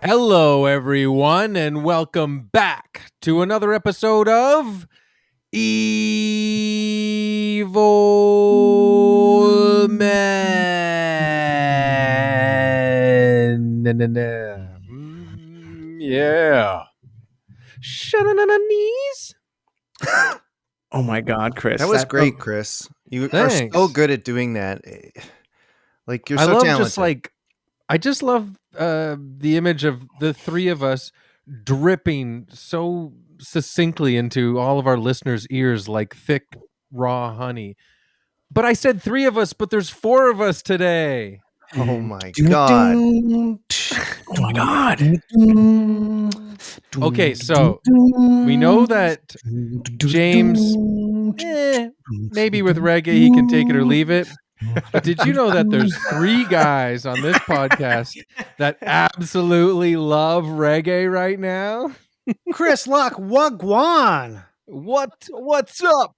Hello, everyone, and welcome back to another episode of Evilometer. Yeah. Shanananies. Oh my God, Chris. That was great, Chris. You Thanks. are so good at doing that. Like you're I so love talented. I just love the image of the three of us dripping so succinctly into all of our listeners' ears like thick raw honey. But I said three of us, but there's four of us today. Oh my god. Oh my God. Okay, so we know that James, maybe with reggae he can take it or leave it. But did you know that there's three guys on this podcast that absolutely love reggae right now? Chris Luck, Wagwan. What's up?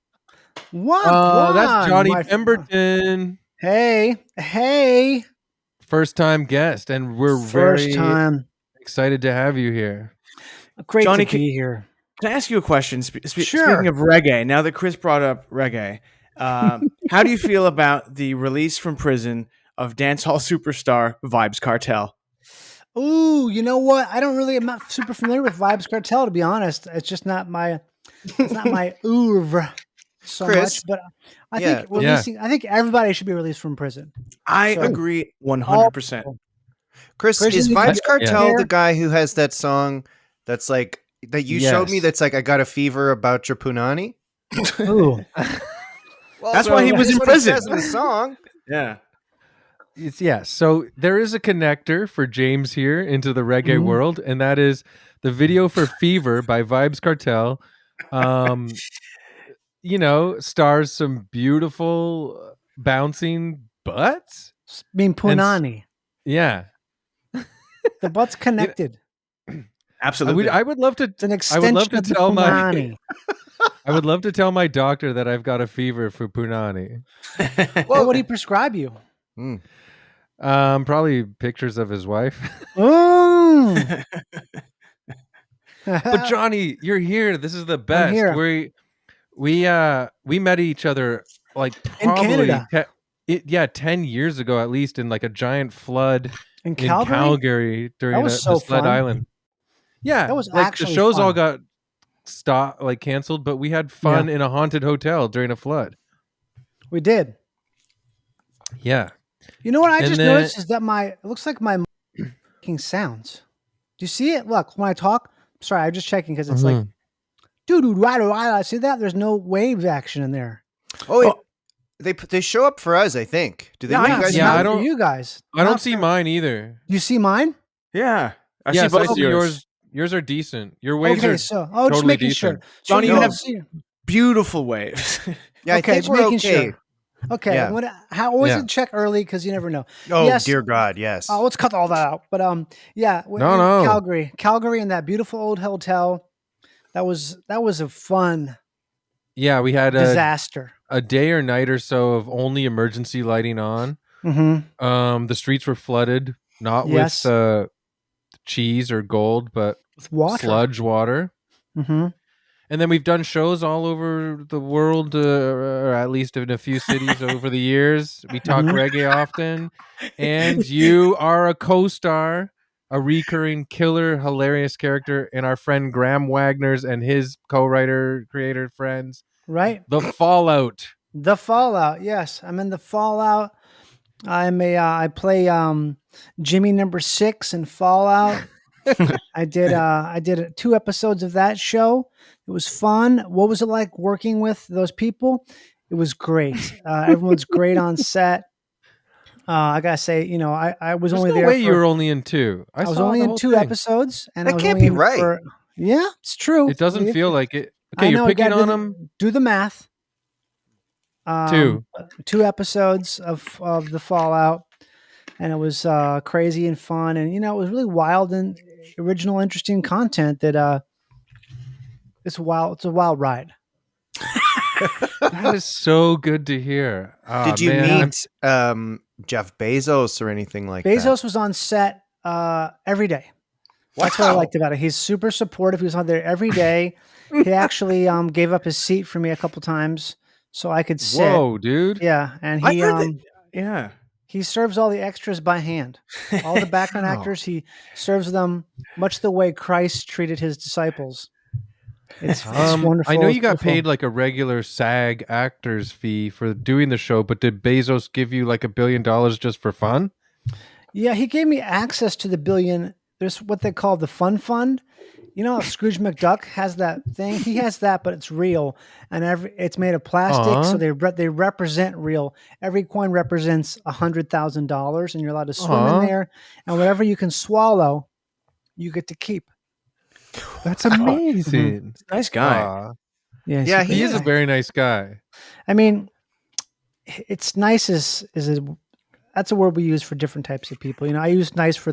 Wagwan. That's Johnny Pemberton. Hey. First time guest, and we're First very time. excited to have you here. Great Johnny, to be here. Can I ask you a question? Sure. Speaking of reggae, now that Chris brought up reggae, how do you feel about the release from prison of dancehall superstar Vibes Cartel? Ooh, you know what? I'm not super familiar with Vibes Cartel, to be honest. It's just not my oeuvre so Chris, much. But I think everybody should be released from prison. I agree 100%. Chris, Prison is is Vibes like- Cartel Yeah. the guy who has that song that's like that you showed me Yes. that's like I got a fever about your punani? Ooh. Well, That's why he was that's in what it prison. says in the song. Yeah. So there is a connector for James here into the reggae Mhm. world, and that is the video for Fever by Vibes Cartel. Stars some beautiful bouncing butts. I mean, Punani. Yeah. The butt's connected. Absolutely. I would love to It's an I extension would love to of the tell Punani. I would love to tell my doctor that I've got a fever for punani. What would he prescribe you? Probably pictures of his wife. Ooh. But Johnny, you're here. This is the best. here. We met each other like In probably Canada. 10 years ago at least, in like a giant flood In in Calgary? Calgary during That was so the Sled fun. Island. Yeah, That was like actually the shows all fun. got canceled, but we had fun in a haunted hotel during a flood. We did. Yeah. You know what I And just then- noticed is that it looks like my making sounds. Do you see it? Look, when I talk, sorry, I'm just checking because it's like, dude, I see that? There's no wave action in there. They show up for us, I think. Do they? Yeah, you I guys yeah, know? I Not don't- for you guys. I don't Not see for- mine either. You see mine? Yeah. I Yes, see both I of see yours. yours are decent. Your waves Okay, are so just totally making decent. sure. Johnny, So you don't have- see- Beautiful waves. Yeah, I Okay, think just we're making okay. sure. Okay, Yeah. I'm always Yeah. check early because you never know. Oh Yes. dear God, yes. Oh, let's cut all that out. But yeah, No. Calgary, and that beautiful old hotel. That was a fun Yeah, we had disaster. a day or night or so of only emergency lighting on. Mm-hmm. The streets were flooded, not Yes. with cheese or gold, but With water. sludge water. Mm-hmm. And then we've done shows all over the world, or at least in a few cities over the years. We talk Mhm. reggae often, and you are a co-star, a recurring killer, hilarious character in our friend Graham Wagner's and his co-writer, creator friends, Right. The Fallout. The Fallout. Yes, I'm in the Fallout. I play Jimmy number 6 in Fallout. I did 2 episodes of that show. It was fun. What was it like working with those people? It was great. Everyone's great on set. I gotta say, I was There's only no there. way you were only in 2. I was saw only the in whole 2 thing. episodes, and That I was can't only be in right. Yeah, it's true. It doesn't feel like it. I Okay, know, you're picking gotta on them. do the math. 2. 2 episodes of the Fallout, and it was crazy and fun, and it was really wild and original, interesting content. That it's wild. It's a wild ride. That is so good to hear. Did you man, meet Jeff Bezos or anything like that? Bezos was on set every day. That's what I liked about it. He's super supportive. He was on there every day. He actually gave up his seat for me a couple times so I could sit. Whoa, dude. Yeah, and I he heard that- yeah. he serves all the extras by hand. All the background actors, he serves them much the way Christ treated his disciples. It's wonderful. I know It's you got beautiful. paid like a regular SAG actor's fee for doing the show, but did Bezos give you like $1 billion just for fun? Yeah, he gave me access to the billion. There's what they call the fun fund. You know how Scrooge McDuck has that thing? He has that, but it's real, and it's made of plastic, so they represent real. Every coin represents $100,000, and you're allowed to swim in there, and whatever you can swallow, you get to keep. That's amazing. Nice guy. Yeah, Yeah, He is a very nice guy. I mean, it's nice that's a word we use for different types of people. You know, I use nice for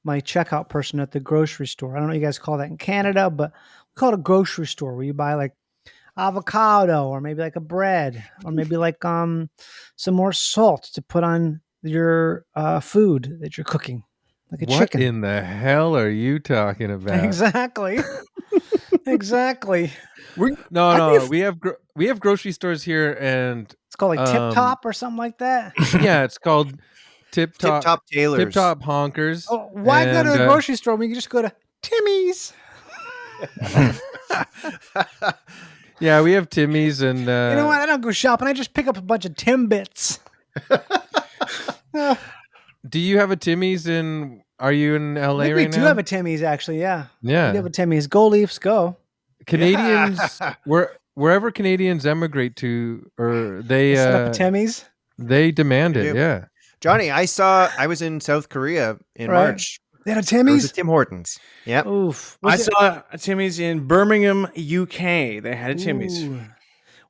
my checkout person at the grocery store. I don't know what you guys call that in Canada, but we call it a grocery store where you buy like avocado or maybe like a bread or maybe like some more salt to put on your food that you're cooking, like a What chicken. in the hell are you talking about? Exactly. Exactly. No. We have grocery stores here, and It's called like Tip Top or something like that. yeah, it's called Tip Top Tailors. Tip Top Honkers. Oh, why go to the and, grocery store when you can just go to Timmy's? Yeah, we have Timmy's, and You know what? I don't go shopping. I just pick up a bunch of Timbits. do you have a Timmy's in? Are you in LA I think right we do now? have a Timmy's, actually. Yeah. Yeah. We do have a Timmy's. Go Leafs, go. Canadians, wherever Canadians emigrate to, or they Set up a Timmy's. they demand They it. do. Yeah. Johnny, I was in South Korea in Right. March. They had a There was Timmy's. a Tim Hortons. Yep. Oof. I saw a Timmy's in Birmingham, UK. They had a Timmy's. Ooh.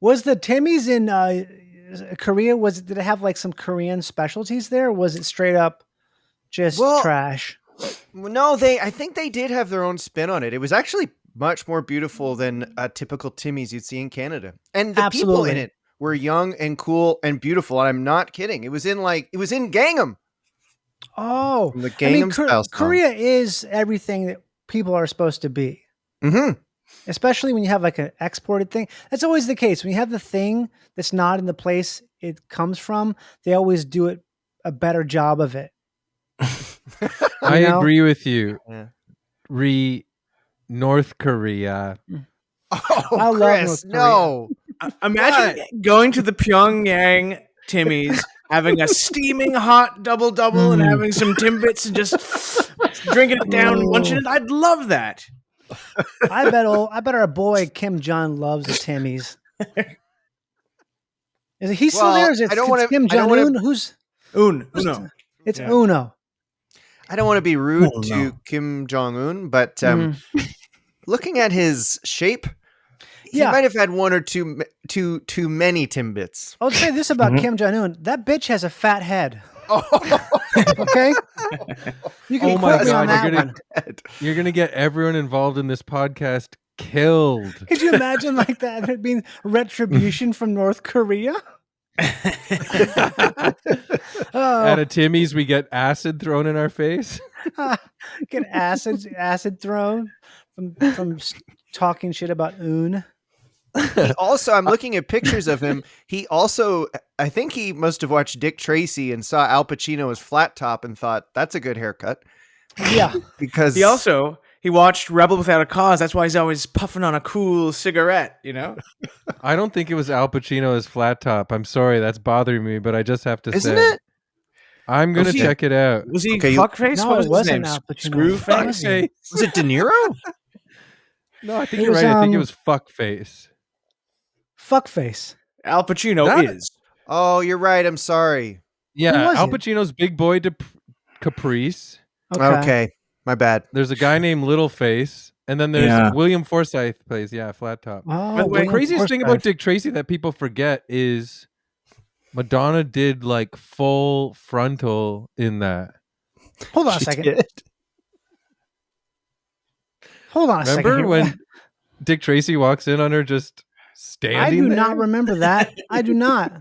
Was the Timmy's in Korea? Did it have like some Korean specialties there? Or was it straight up just trash? No, I think they did have their own spin on it. It was actually much more beautiful than a typical Timmy's you'd see in Canada. And the people in it were young and cool and beautiful. And I'm not kidding. It was in Gangnam. Oh, From the Gangnam Style song. Korea is everything that people are supposed to be. Mm-hmm. Especially when you have like an exported thing. That's always the case. When you have the thing that's not in the place it comes from, they always do a better job of it. I agree with you. Yeah. North Korea. Oh, I love Chris, North Korea. no. Imagine going to the Pyongyang Timmy's, having a steaming hot double and having some Timbits and just drinking it down and munching it. I'd love that. I bet our boy Kim Jong loves the Timmy's. Is he still there? Is it Kim Jong Un? Who's Uno? It's Uno. I don't want to be rude to Kim Jong Un, but looking at his shape, he might have had one or two too many Timbits. I'll say this about Kim Jong Un: that bitch has a fat head. Okay, you can quote me on that one. You're gonna get everyone involved in this podcast killed. Could you imagine like that? It being retribution from North Korea. At a Timmy's, we get acid thrown in our face. Get acid thrown from talking shit about Un. I'm looking at pictures of him. He also, I think he must have watched Dick Tracy and saw Al Pacino as Flat Top and thought, that's a good haircut. Yeah. Because he watched Rebel Without a Cause. That's why he's always puffing on a cool cigarette, you know? I don't think it was Al Pacino as Flat Top. I'm sorry, that's bothering me, but I just have to say. Isn't it? I'm going to check it out. Was he fuckface? No, What it was his wasn't name? Al Pacino. Screwface? Was it De Niro? No, I think you're right. I think it was Fuckface. Fuckface. Al Pacino is. Oh, you're right. I'm sorry. Yeah, was Al it? Pacino's Big Boy Caprice. Okay. My bad. There's a guy named Littleface, and then there's William Forsythe plays, Flat Top. Oh, The craziest thing about Dick Tracy that people forget is Madonna did like full frontal in that. Hold on a second. Hold on a second. Remember here. when Dick Tracy walks in on her just standing I do there? not remember that. I do not.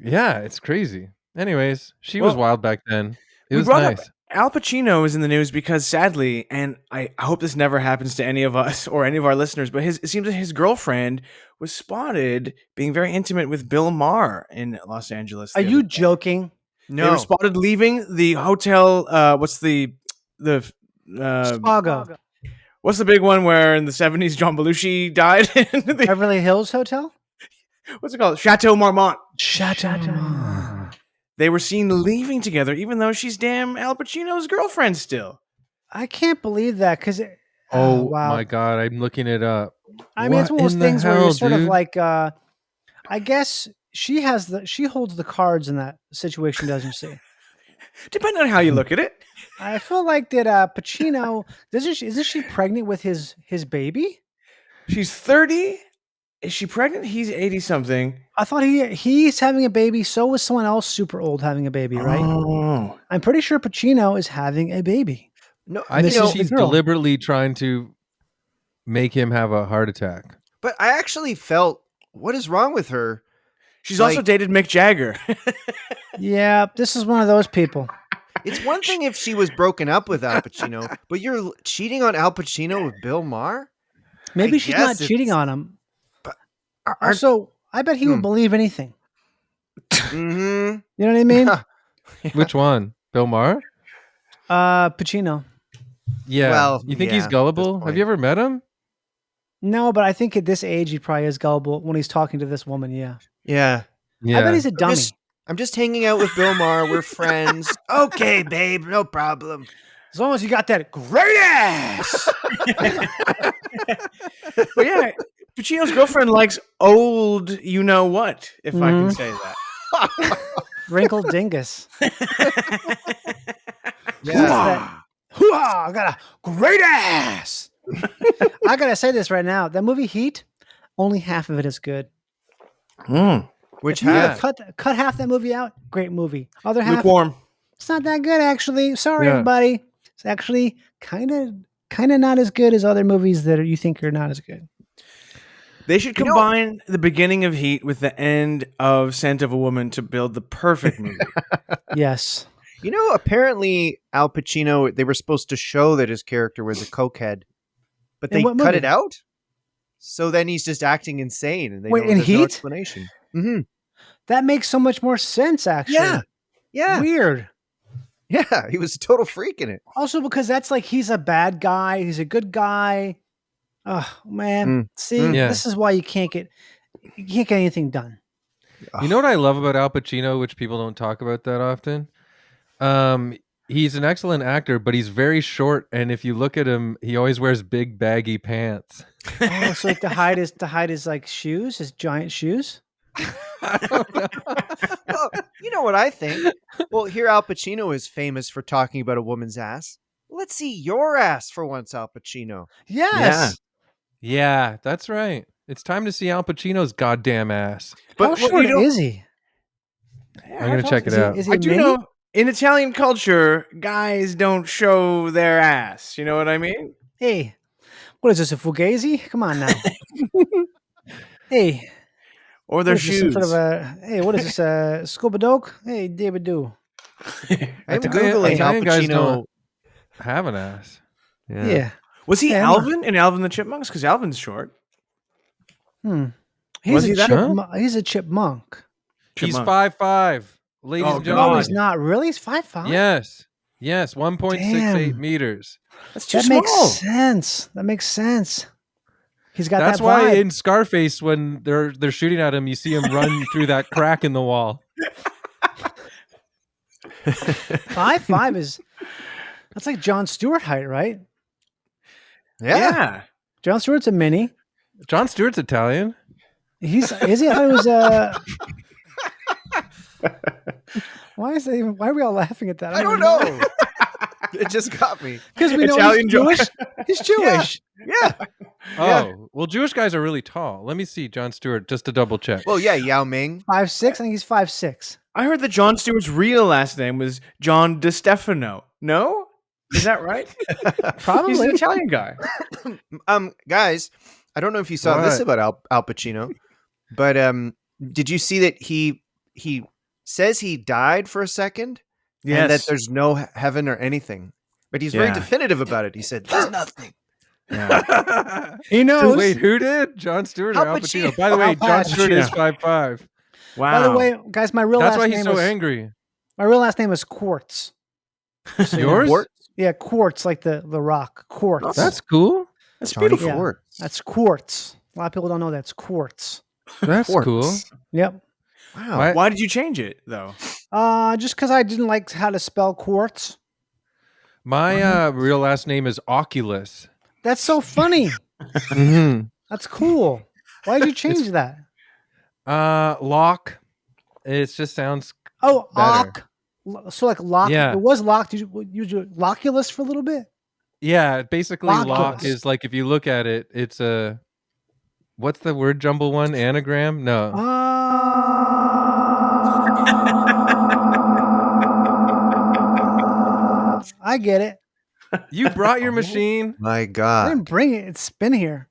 Yeah, it's crazy. Anyways, she was wild back then. It was brought nice. Al Pacino is in the news because, sadly, and I hope this never happens to any of us or any of our listeners, but it seems that his girlfriend was spotted being very intimate with Bill Maher in Los Angeles. Are you joking? No. They were spotted leaving the hotel. What's the Spago. What's the big one where in the 70s John Belushi died? Beverly Hills Hotel? What's it called? Chateau Marmont. Chateau Marmont. They were seen leaving together, even though she's damn Al Pacino's girlfriend still. I can't believe that because. Wow. My God, I'm looking it up. I mean, it's one of those things where you're sort of like, I guess she holds the cards in that situation, doesn't she? Depending on how you look at it. I feel like that Pacino isn't she pregnant with his baby? She's 30. Is she pregnant? He's 80 something. I thought he's having a baby. So was someone else super old having a baby, right? Oh. I'm pretty sure Pacino is having a baby. No, I think she's deliberately trying to make him have a heart attack. But I actually felt, what is wrong with her? She's also dated Mick Jagger. Yeah, this is one of those people. It's one thing if she was broken up with Al Pacino, but you're cheating on Al Pacino with Bill Maher? Maybe she's not cheating on him. But also, I bet he would believe anything. Mm-hmm. You know what I mean? Yeah. Which one? Bill Maher? Pacino. Yeah. Well, you think he's gullible? Have you ever met him? No, but I think at this age he probably is gullible when he's talking to this woman. Yeah. Yeah. I bet he's a dummy. I'm just hanging out with Bill Maher. We're friends. Okay, babe, no problem. As long as you got that great ass. But yeah, Pacino's girlfriend likes old, you know what, if I can say that. Wrinkled dingus. Yeah. Hoo-ah, I got a great ass. I gotta say this right now. That movie Heat, only half of it is good. Which half? Cut half that movie out. Great movie. Other half, lukewarm. It's not that good actually. Sorry, everybody. It's actually kind of not as good as other movies that you think are not as good. They should combine the beginning of Heat with the end of Scent of a Woman to build the perfect movie. Yes. You know, apparently Al Pacino, they were supposed to show that his character was a cokehead, but they cut it out. So then he's just acting insane, and there's no explanation. Mm-hmm. That makes so much more sense, actually. Yeah. Weird. Yeah, he was a total freak in it. Also, because that's like he's a bad guy, he's a good guy. Oh man, this is why you can't get anything done. You know what I love about Al Pacino, which people don't talk about that often? He's an excellent actor, but he's very short, and if you look at him, he always wears big baggy pants. Oh, so like to hide his like shoes, his giant shoes. I don't know. Well, you know what I think? Well, here Al Pacino is famous for talking about a woman's ass. Let's see your ass for once, Al Pacino. Yes. Yeah, that's right. It's time to see Al Pacino's goddamn ass. But how short is he? I'm going to check it out. Is he I do know in Italian culture, guys don't show their ass. You know what I mean? Hey, what is this, a fugazi? Come on now. Hey. Or their shoes. What is this, scuba doke? Hey, David Do. I'm Googling Al Pacino. Have an ass. Yeah. Was he Alvin in Alvin the Chipmunks? Because Alvin's short. He's a chipmunk. He's 5'5", ladies and gentlemen. No, he's not really. He's 5'5". Yes, 1.68 meters. That's too small. That makes sense. He's got That's that why vibe. in Scarface, when they're shooting at him, you see him run through that crack in the wall. 5'5" that's like Jon Stewart height, right? Yeah. Jon Stewart's a mini. Jon Stewart's Italian. Is he? I thought it was why are we all laughing at that? I don't know. It just got me. Because we know Italian he's Jewish. He's Jewish. Yeah. Well, Jewish guys are really tall. Let me see Jon Stewart just to double check. Well, yeah, Yao Ming. 5'6". I think he's 5'6". I heard that Jon Stewart's real last name was John DeStefano. No? Is that right? Probably. He's an Italian guy. Guys, I don't know if you saw this about Al Pacino, but did you see that he says he died for a second, and that there's no heaven or anything. But he's very definitive about it. He said, "There's nothing." Yeah. He knows. Wait, who did? John Stewart or Al Al Pacino? Pacino. By the way, Al John Stewart is Pacino. 5'5". Wow. By the way, guys, my real That's last why name he's so was angry. my real last name is Quartz. So, Yours? Quartz? Yeah, quartz, like the rock. Quartz. That's cool. That's Johnny beautiful. Yeah. Quartz. That's quartz. A lot of people don't know that's quartz. That's Quartz. cool. Yep. Wow. Why did you change it though? Just because I didn't like how to spell quartz. My real last name is Oculus. That's so funny. Mm-hmm. That's cool. Why did you change that? Lock. It just sounds Oh, better. So like lock. Yeah. It was lock. Did you use your Lockulus for a little bit? Yeah, basically lock Oculus. is like, if you look at it, it's a, what's the word jumble one? Anagram? No. I get it. You brought your machine? My I God. didn't bring it. It's been here.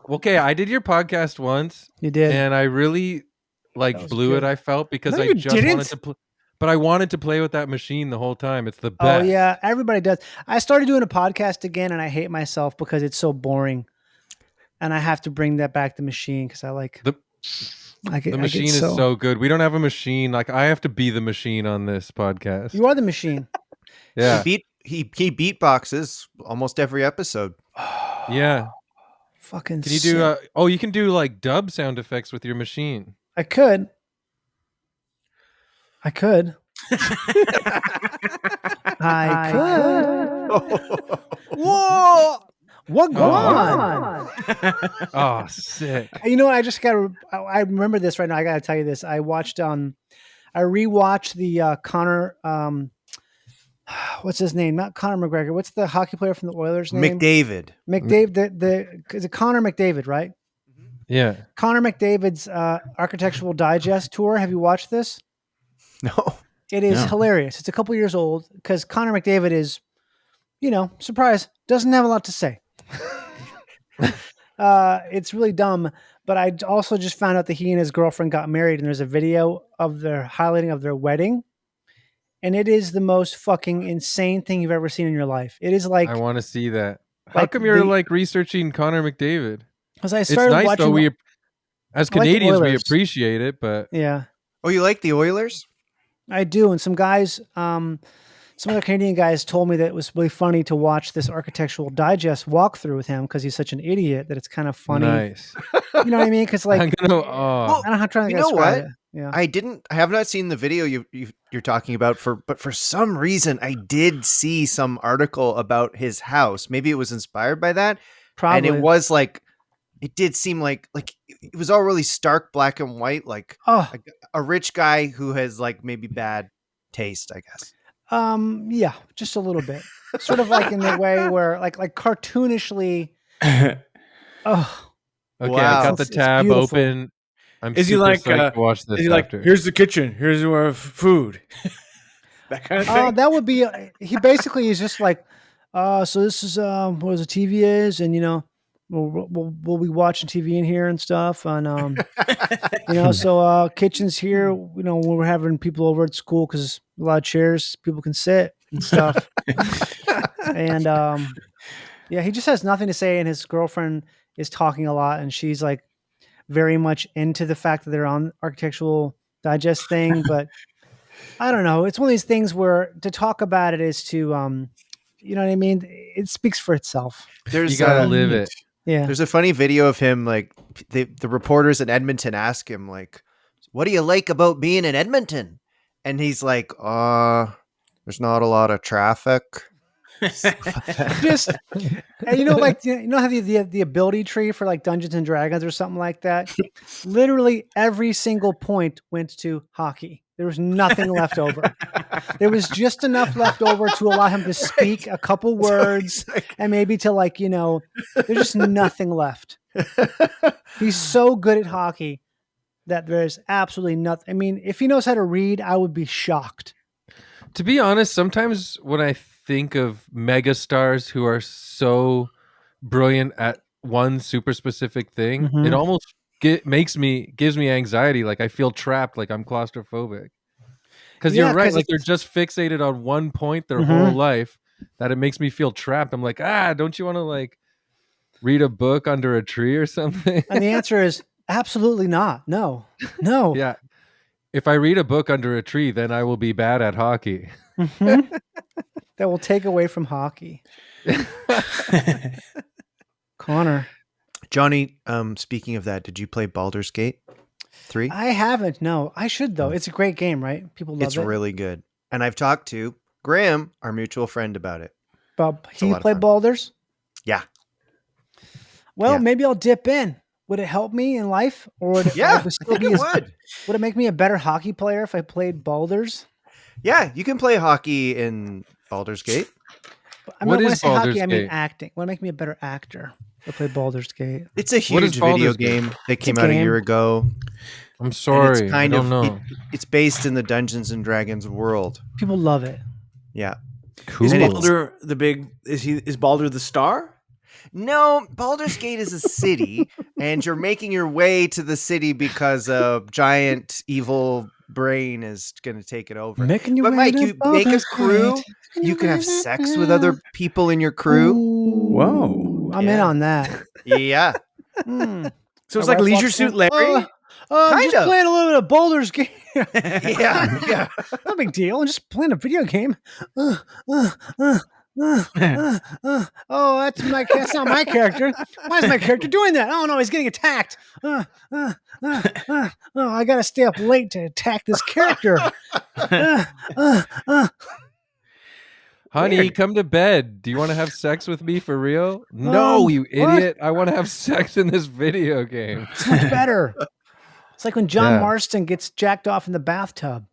Okay, I did your podcast once You did. and I really That was blew it, good. I felt, because No, I you just didn't. wanted to but I wanted to play with that machine the whole time. It's the Oh best. yeah, everybody does. I started doing a podcast again, and I hate myself because it's so boring, and I have to bring that back the machine because I like The the machine is so good. We don't have a machine. Like, I have to be the machine on this podcast. You are the machine. Yeah. He beatboxes almost every episode. Yeah. Fucking. Can you do you can do like dub sound effects with your machine. I could. I could. Whoa! What on? Oh, sick. You know what? I just got to. I remember this right now. I got to tell you this. I watched. I rewatched the Connor. What's his name? Not Conor McGregor. What's the hockey player from the Oilers name? McDavid. Is it Connor McDavid, right? Yeah. Connor McDavid's Architectural Digest tour. Have you watched this? No. It is hilarious. It's a couple years old because Connor McDavid is, surprise, doesn't have a lot to say. It's really dumb. But I also just found out that he and his girlfriend got married, and there's a video of their highlighting of their wedding. And it is the most fucking insane thing you've ever seen in your life. It is like, I want to see that. How like come you're researching Connor McDavid? because I It's started nice watching. though. We, as I like the Canadians, we Oilers. appreciate it, but Yeah, Oh, you like the Oilers? I do. And some guys, some other Canadian guys told me that it was really funny to watch this Architectural Digest walkthrough with him because he's such an idiot that it's kind of funny. nice. You know what I mean? Because like, I'm gonna. I don't know how to You know describe what? it. Yeah. I have not seen the video you're talking about but for some reason I did see some article about his house. Maybe it was inspired by that. Probably. And it was like, it did seem like it was all really stark black and white, like a rich guy who has like maybe bad taste, I guess. Yeah, just a little bit. Sort of like in the way where like cartoonishly. Okay, Wow. I got the It's tab beautiful. open. I'm Is he super like, psyched to watch this Is he like, after. here's the kitchen, here's our food, that kind of thing? That would be. He basically is just like, so this is what the TV is, and we'll be watching TV in here and stuff, and so kitchen's here. When we're having people over at school because a lot of chairs people can sit and stuff, and yeah, he just has nothing to say, and his girlfriend is talking a lot, and she's like very much into the fact that they're on Architectural Digest thing, but I don't know. It's one of these things where to talk about it is to, you know what I mean? It speaks for itself. There's You gotta live it. Yeah. There's a funny video of him, like the reporters in Edmonton ask him, like, "What do you like about being in Edmonton?" And he's like, "There's not a lot of traffic." Just, like, how the ability tree for like Dungeons and Dragons or something like that. Literally every single point went to hockey. There was nothing left over. There was just enough left over to allow him to speak a couple words and maybe to there's just nothing left. He's so good at hockey that there's absolutely nothing. I mean, if he knows how to read, I would be shocked. To be honest, sometimes when I think of mega stars who are so brilliant at one super specific thing, it almost gives me anxiety. Like I feel trapped, like I'm claustrophobic. Because Yeah, you're right. 'cause Like they're it's- just fixated on one point their Mhm. whole life that it makes me feel trapped. I'm like, don't you want to like read a book under a tree or something? And the answer is absolutely not. No. No. Yeah. If I read a book under a tree, then I will be bad at hockey. Mhm. That will take away from hockey. Connor. Johnny, speaking of that, did you play Baldur's Gate 3? I haven't. No, I should though. It's a great game, right? People love It's it. really good. And I've talked to Graham, our mutual friend, about it. Bob, a can you lot of play fun. Baldur's? Yeah. Well, Yeah. maybe I'll dip in. Would it help me in life, or would it, Yeah, would, I still think be it as- would. would it make me a better hockey player if I played Baldur's? Yeah, you can play hockey in Baldur's Gate. I What mean, when I is say hockey, Baldur's I mean Gate? acting. Would it make me a better actor if I played Baldur's Gate? It's a What is huge video Baldur's Gate? game that It's a came out a year game. ago. I'm And sorry. it's I kind don't of know. it's based in the Dungeons and Dragons world. People love it. Yeah. Cool. Is And it's- Baldur the big? Is Baldur the star? No, Baldur's Gate is a city, and you're making your way to the city because a giant evil brain is going to take it over. Making your But way Mike, to you make a Baldur's crew. Gate. You can have sex with other people in your crew. Whoa! I'm in Yeah. on that. Yeah. Hmm. So it's My like wife Leisure walks Suit in, Larry. I'm Kind just of. playing a little bit of Baldur's Gate. Yeah. No big deal. I'm just playing a video game. Oh, that's not my character. Why is my character doing that? Oh no, he's getting attacked. Oh, I gotta stay up late to attack this character. Honey, Weird. come to bed. Do you want to have sex with me for real? No, you what? idiot. I want to have sex in this video game. It's much better. It's like when John Yeah. Marston gets jacked off in the bathtub.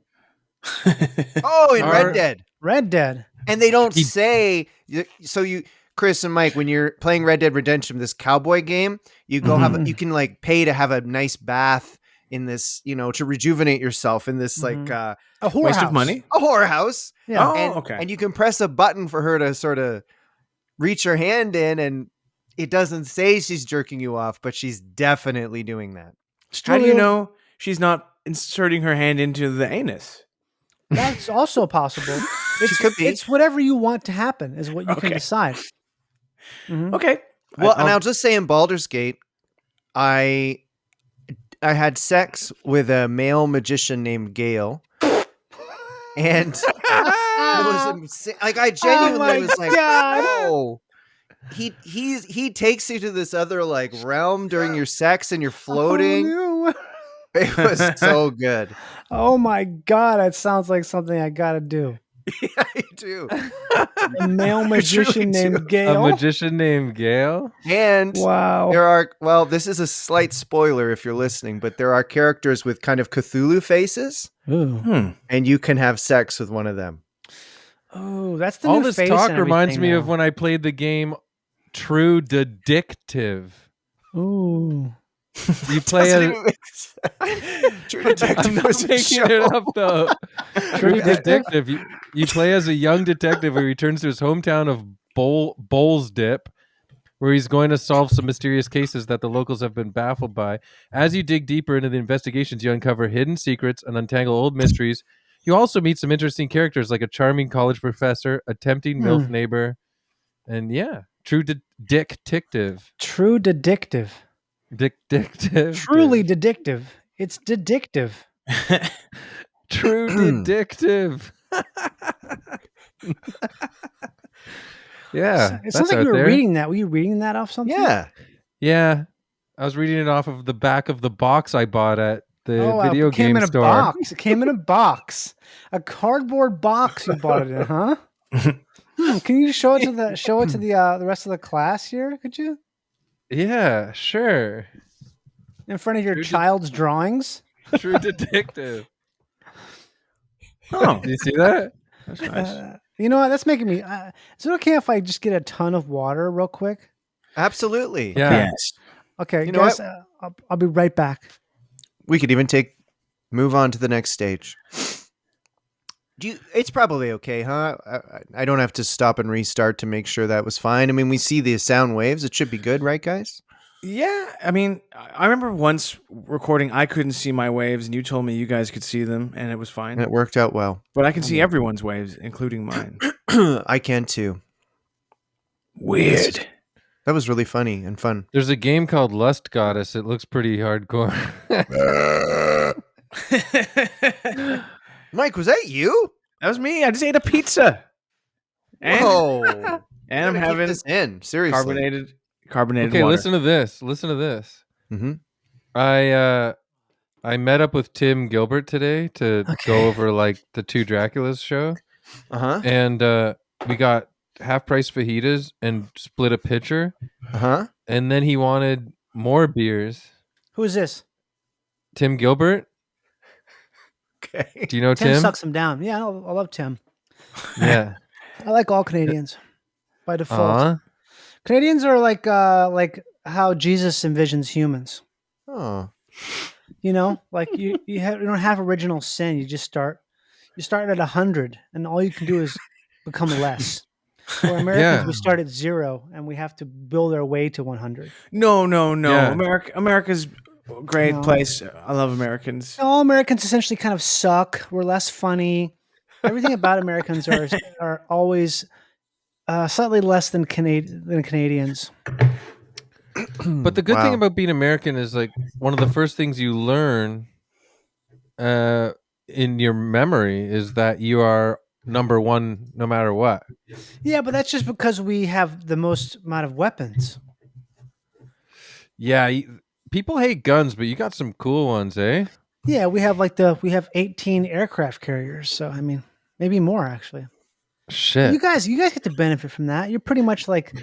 Oh, in Our- Red Dead. Red Dead. And they don't He- say so. You, Chris and Mike, when you're playing Red Dead Redemption, this cowboy game, you go Mhm. you can like pay to have a nice bath in this, to rejuvenate yourself in this Mhm. like A whorehouse. Waste of money. a whorehouse. Yeah. Oh, and, okay. and you can press a button for her to sort of reach her hand in, and it doesn't say she's jerking you off, but she's definitely doing that. How do you know she's not inserting her hand into the anus? That's also possible. It's, could be. it's whatever you want to happen is what you can Okay. decide. Mhm. Okay. Well, and I'll just say in Baldur's Gate, I had sex with a male magician named Gale, and it was insane. Like I genuinely my was like, God. "Oh." He takes you to this other like realm during your sex, and you're floating. Oh, It was so good. oh my God, that sounds like something I gotta do. Yeah, you do. A male magician do. named A Gail. magician named Gail? And Wow. there are, this is a slight spoiler if you're listening, but there are characters with kind of Cthulhu faces, Ooh. and you can have sex with one of them. Oh, that's the All new this face talk and reminds everything me of now. when I played the game True Detective. Ooh. You play Doesn't a... even make sense. True Detective I'm not was a making show. it up though. True Detective. You play as a young detective who returns to his hometown of Bowls Dip, where he's going to solve some mysterious cases that the locals have been baffled by. As you dig deeper into the investigations, you uncover hidden secrets and untangle old mysteries. You also meet some interesting characters like a charming college professor, a tempting MILF neighbor, and True Detective. True Dedictive. Detective. Truly Dedictive. It's Dedictive. True Detective. Yeah, It that's sounds like out you were there. reading that. Were you reading that off something? Yeah. Yeah, I was reading it off of the back of the box I bought at the Oh, video it came game in a store. box. It came in a box. A cardboard box you bought it in, huh? Can you show it to the rest of the class here? Could you? Yeah, sure. In front of your True de- child's drawings? True Detective. Oh, Do you see that? that's nice. You know what? That's making me. Is it okay if I just get a ton of water real quick? Absolutely. Yeah. Yes. Okay, You know guys, what? I'll be right back. We could even move on to the next stage. It's probably okay, huh? I don't have to stop and restart to make sure that was fine. I mean, we see the sound waves. It should be good, right, guys? Yeah, I mean, I remember once recording I couldn't see my waves, and you told me you guys could see them, and it was fine. And it worked out well. But I can see everyone's waves, including mine. I can too. Weird. That was really funny and fun. There's a game called Lust Goddess. It looks pretty hardcore. Mike, was that you? That was me. I just ate a pizza. And, Whoa. and I'm Gotta keep having this in. Seriously. carbonated Okay, water. listen to this. Listen to this. Mm-hmm. I met up with Tim Gilbert today to go over like the 2 Draculas show. Uh-huh. And we got half-price fajitas and split a pitcher. Uh-huh. And then he wanted more beers. Who is this? Tim Gilbert. Okay. Do you know Tim Tim? sucks him down. Yeah, I love Tim. Yeah. I like all Canadians by default. Uh-huh. Canadians are like how Jesus envisions humans. Oh. You know, like you don't have original sin. You start at 100, and all you can do is become less. For Americans, we start at 0, and we have to build our way to 100. No. Yeah. America's a great place. I love Americans. All Americans essentially kind of suck. We're less funny. Everything about Americans are always slightly less than Canadians. But the good thing about being American is like one of the first things you learn in your memory is that you are number one no matter what. Yeah, but that's just because we have the most amount of weapons. Yeah, people hate guns, but you got some cool ones, eh? Yeah, we have 18 aircraft carriers. So I mean, maybe more actually. Shit. You guys get to benefit from that. You're pretty much like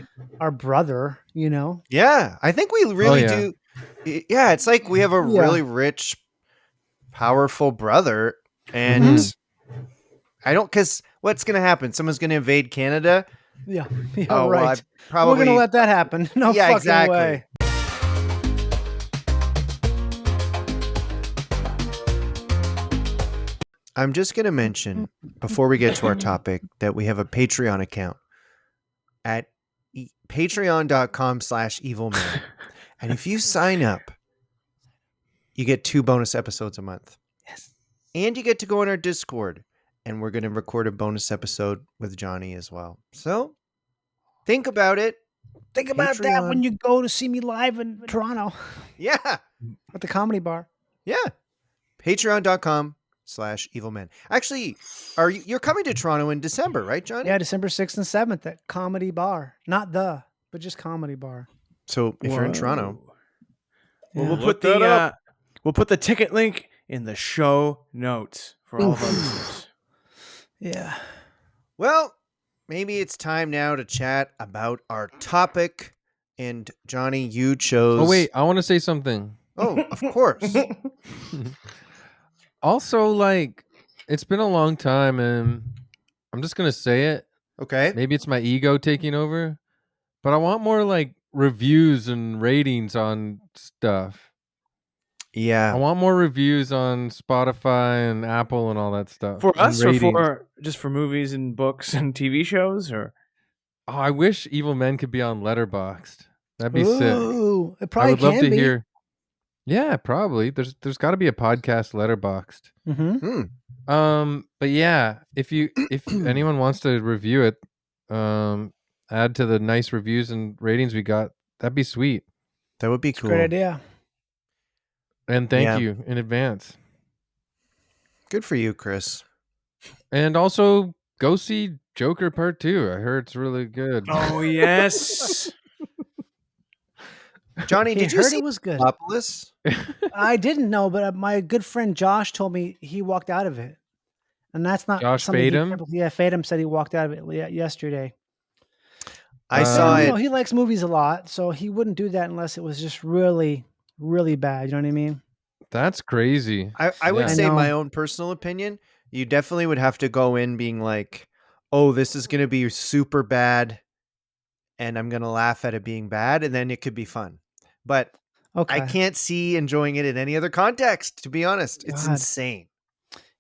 our brother, you know? Yeah, I think we really do. Yeah, it's like we have a really rich, powerful brother. And I don't, because what's going to happen? Someone's going to invade Canada? Yeah, Oh, right. well, probably. We're going to let that happen. No Yeah, fucking exactly. way. I'm just going to mention before we get to our topic that we have a Patreon account at patreon.com/evilman. And if you sign up, you get 2 bonus episodes a month. Yes. And you get to go on our Discord. And we're going to record a bonus episode with Johnny as well. So think about it. Think about that when you go to see me live in Toronto. Yeah. At the Comedy Bar. Yeah. Patreon.com/evilman. Actually, you're coming to Toronto in December, right, Johnny? Yeah, December 6th and 7th at Comedy Bar. Not but just Comedy Bar. So if you're in Toronto, Well, we'll put the ticket link in the show notes for all of our listeners. Yeah. well, maybe it's time now to chat about our topic. And Johnny, you chose. Oh, wait. I want to say something. Oh, of course. Also, like, it's been a long time, and I'm just going to say it. Okay. Maybe it's my ego taking over, but I want more, like, reviews and ratings on stuff. Yeah. I want more reviews on Spotify and Apple and all that stuff. For and us, or ratings. for just for movies and books and TV shows, or Oh, I wish Evil Men could be on Letterboxd. That'd be sick. Ooh, it I probably would love can to be. hear. Yeah, probably. There's got to be a podcast Letterboxd. Mm-hmm. But yeah, if anyone wants to review it, add to the nice reviews and ratings we got, that'd be sweet. That would be cool. Great idea. And thank you in advance. Good for you, Chris. And also go see Joker Part 2. I heard it's really good. oh yes, Johnny, did you see it was good? Metropolis? I didn't know, but my good friend Josh told me he walked out of it, and that's not Josh something he Fadem? typically- Yeah, Fadem said he walked out of it yesterday. I saw You it. know, he likes movies a lot, so he wouldn't do that unless it was just really, really bad. You know what I mean? That's crazy. I would Yeah. say I know. my own personal opinion. You definitely would have to go in being like, "Oh, this is going to be super bad, and I'm going to laugh at it being bad, and then it could be fun." But Okay. I can't see enjoying it in any other context. To be honest, it's God. insane.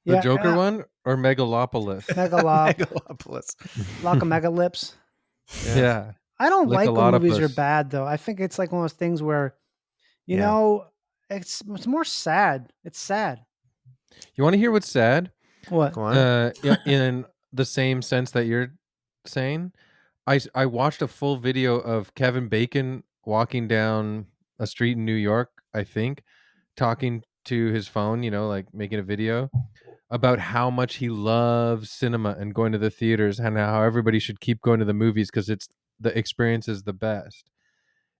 The Joker one or Megalopolis? Megalop, Megalopolis. lock of mega lips. Yeah. I don't like a like when lot of movies are us. bad though. I think it's like one of those things where, you Yeah. know, it's more sad. It's sad. You want to hear what's sad? What? Go on. In the same sense that you're saying, I watched a full video of Kevin Bacon walking down a street in New York, I think, talking to his phone, like making a video about how much he loves cinema and going to the theaters and how everybody should keep going to the movies because the experience is the best.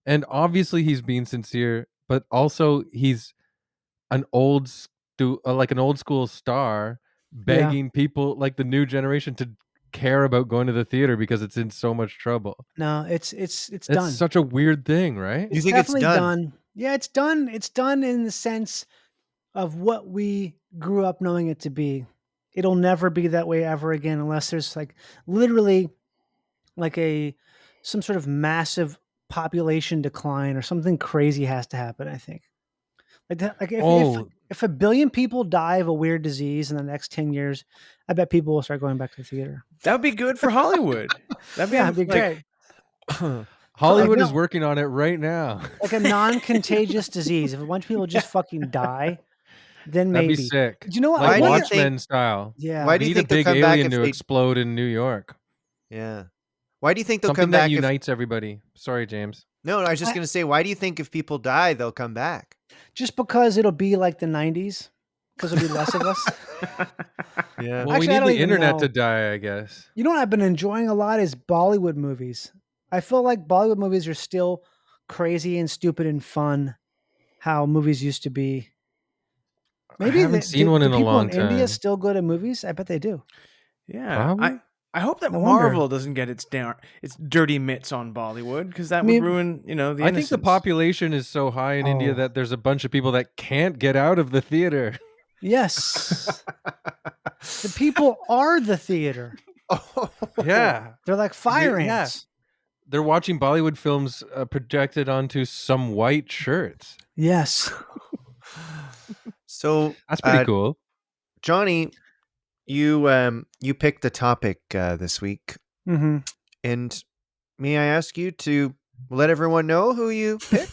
And obviously he's being sincere, but also he's an like an old school star Yeah. begging people like the new generation to care about going to the theater because it's in so much trouble. No, it's It's done. such a weird thing, right? You It's think it's definitely done? done. Yeah, it's done. It's done in the sense of what we grew up knowing it to be. It'll never be that way ever again unless there's like literally like some sort of massive population decline or something crazy has to happen, I think. Like if a billion people die of a weird disease in the next 10 years, I bet people will start going back to the theater. That would be good for Hollywood. That'd be, Yeah, it'd be great. Hollywood no. is working on it right now. Like a non-contagious disease. If a bunch of people just fucking die, then That'd maybe. be sick. Do you know what? Why Like do you Watchmen think- style. Yeah. Why do We you need a think they'll big come back alien if to they? explode in New York. Yeah. Why do you think they'll Something come that back? unites everybody. Sorry, James. No, I was just gonna say, why do you think if people die, they'll come back? Just because it'll be like the 90s, because there'll be less of us. Yeah. Well, Actually, I we don't need the even internet know. to die, I guess. You know what I've been enjoying a lot is Bollywood movies. I feel like Bollywood movies are still crazy and stupid and fun, how movies used to be. Maybe I haven't seen one in a people long in India time. still go to movies? I bet they do. Yeah, Probably. I hope that No wonder. Marvel doesn't get its dirty mitts on Bollywood because that I mean, would ruin the I think the innocence. population is so high in India Oh. that there's a bunch of people that can't get out of the theater. Yes. The people are the theater. Yeah. They're like fire Yeah. ants. They're watching Bollywood films projected onto some white shirts. Yes. So That's pretty cool. Johnny, you picked the topic this week, Mm-hmm. and may I ask you to let everyone know who you picked?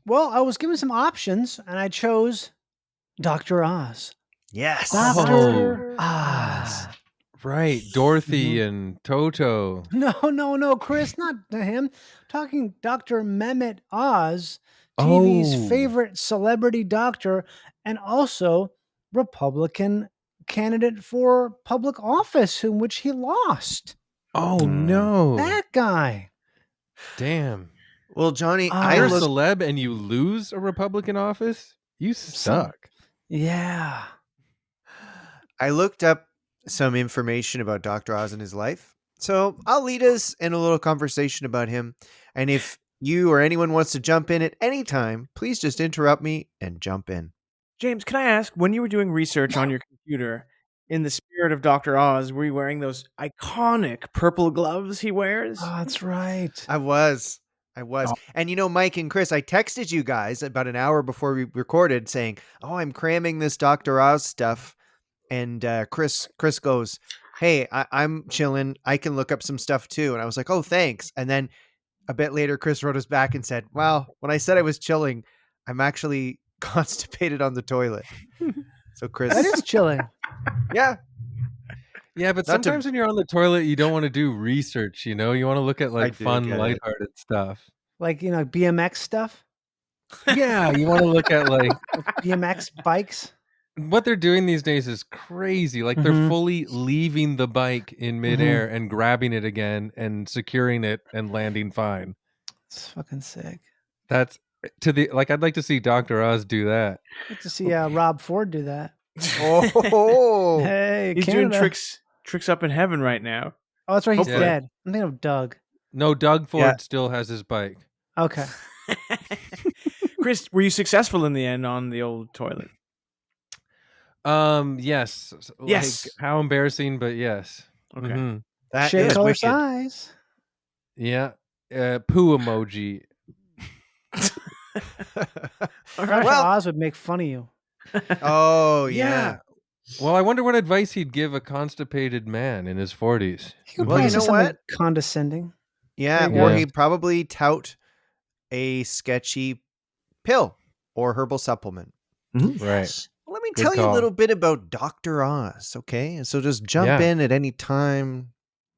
Well, I was given some options, and I chose Dr. Oz. Yes. Dr. Oh. Oz. Right. Dorothy and Toto. No, Chris, not him. Talking Dr. Mehmet Oz, TV's Oh. favorite celebrity doctor, and also Republican candidate for public office, in which he lost. Oh, no. That guy. Damn. Well, Johnny, You're a looked- celeb and you lose a Republican office? You suck. Yeah. I looked up some information about Dr. Oz and his life. So I'll lead us in a little conversation about him. And if you or anyone wants to jump in at any time, please just interrupt me and jump in. James, can I ask, when you were doing research on your computer, in the spirit of Dr. Oz, were you wearing those iconic purple gloves he wears? Oh, that's right. I was. And Mike and Chris, I texted you guys about an hour before we recorded saying, "Oh, I'm cramming this Dr. Oz stuff." And Chris goes, "Hey, I'm chilling. I can look up some stuff too." And I was like, "Oh, thanks." And then a bit later, Chris wrote us back and said, "Well, when I said I was chilling, I'm actually constipated on the toilet." So Chris, That is chilling. yeah, Yeah, but Not to- sometimes when you're on the toilet, you don't want to do research, You want to look at like do fun, get it. lighthearted stuff. Like, BMX stuff, Yeah, you want to look at like BMX bikes. what they're doing these days is crazy. Like they're Mhm. fully leaving the bike in midair and grabbing it again and securing it and landing fine. It's fucking sick. That's I'd like to see Dr. Oz do that. I'd like to see Rob Ford do that. oh, Hey, He's Canada. doing tricks up in heaven right now. Oh, that's right. He's Hopefully. dead. I'm thinking of Doug. No, Doug Ford Yeah. still has his bike. Okay. Chris, were you successful in the end on the old toilet? Yes. Yes. Like, how embarrassing, but yes. Okay. Mhm. that Shade is color wicked. size. Yeah. Poo emoji. All Dr. right. Well- Oz would make fun of you. Oh yeah. Well, I wonder what advice he'd give a constipated man in his 40s. He would Well, probably you say know something what? condescending. Yeah, There you or go. he'd probably tout a sketchy pill or herbal supplement. Right. Yes. Let me Good tell you a call. little bit about Dr. Oz, okay? And so just jump Yeah. in at any time,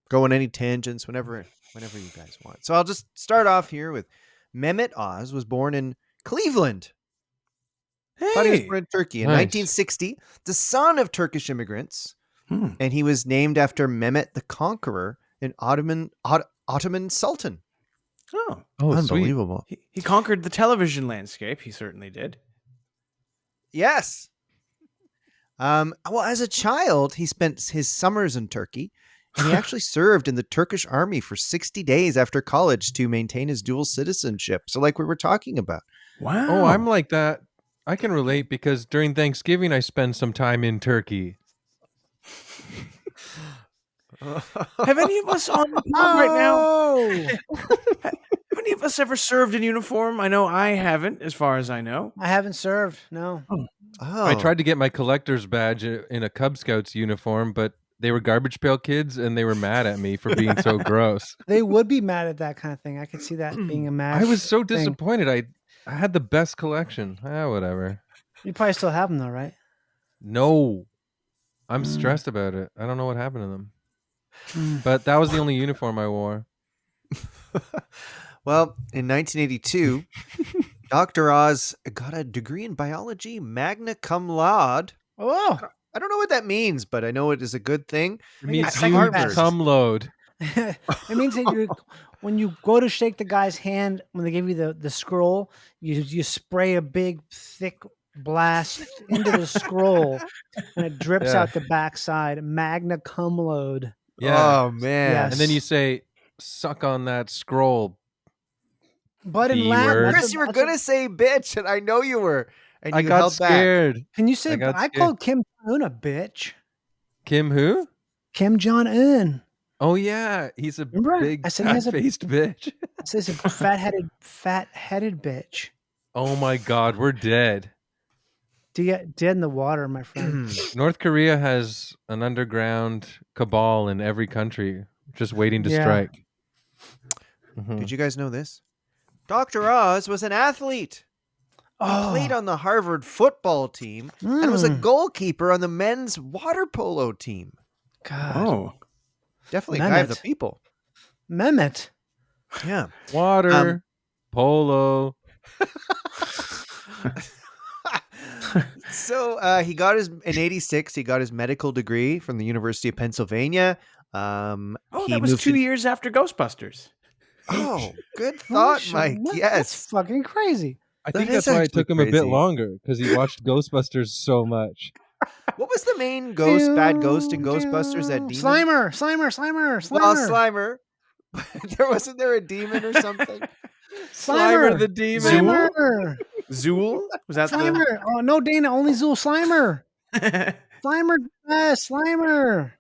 go on any tangents whenever you guys want. So I'll just start off here with Mehmet Oz was born in Cleveland. Thought he was Hey. born in Turkey in Nice. 1960, the son of Turkish immigrants, Hmm. and he was named after Mehmet the Conqueror, an Ottoman Sultan. Oh, Oh, sweet. Unbelievable. he conquered the television landscape. He certainly did. Yes. Well, as a child, he spent his summers in Turkey, and he actually served in the Turkish army for 60 days after college to maintain his dual citizenship. So, like we were talking about. Wow. Oh, I'm like that. I can relate because during Thanksgiving I spend some time in Turkey. Have any of us on the pod right now? Have any of us ever served in uniform? I know I haven't, as far as I know. I haven't served. No. I tried to get my collector's badge in a Cub Scouts uniform, but they were garbage pail kids and they were mad at me for being so gross. They would be mad at that kind of thing. I could see that being a mad I was so thing. disappointed. I had the best collection. Whatever. You probably still have them though, right? No. I'm stressed about it. I don't know what happened to them. But that was the only uniform I wore. Well, in 1982, Dr. Oz got a degree in biology, magna cum laude. Oh, I don't know what that means, but I know it is a good thing. It means second huge best. cum load. it means that when you go to shake the guy's hand, when they give you the scroll, you spray a big thick blast into the scroll, and it drips Yeah. out the backside. Magna cum laude. Yeah. Oh, man. Yes. And then you say, suck on that scroll. But in B Latin, word. Chris, you were going to say bitch, and I know you were. And I you got held back. scared. Can you say? I got I scared. called Kim Jong Un a bitch. Kim who? Kim Jong Un. Oh, yeah. He's a Remember? big, I said he has a- fat-faced bitch. It says a fat-headed bitch. Oh, my God. We're dead. Dead in the water, my friend. North Korea has an underground cabal in every country just waiting to Yeah. strike. Mhm. Did you guys know this? Dr. Oz was an athlete. He played on the Harvard football team and was a goalkeeper on the men's water polo team. God. Oh. Definitely a guy of the Mehmet. people. Mehmet. Yeah. Water, polo. So he got in 86, he got his medical degree from the University of Pennsylvania. Oh, He that was moved 2 to- years after Ghostbusters. Oh, good Holy thought, shit, Mike. That's Yes. fucking crazy. I That think is that's why it actually took him a bit crazy. longer because he watched Ghostbusters so much. What was the main bad ghost in Ghostbusters? That demon? Slimer. Well, Slimer. Wasn't there a demon or something? Slimer the demon. Slimer. Zool? Was that Slimer. Oh, no, Dana. Only Zool. Slimer. the... Slimer. Slimer.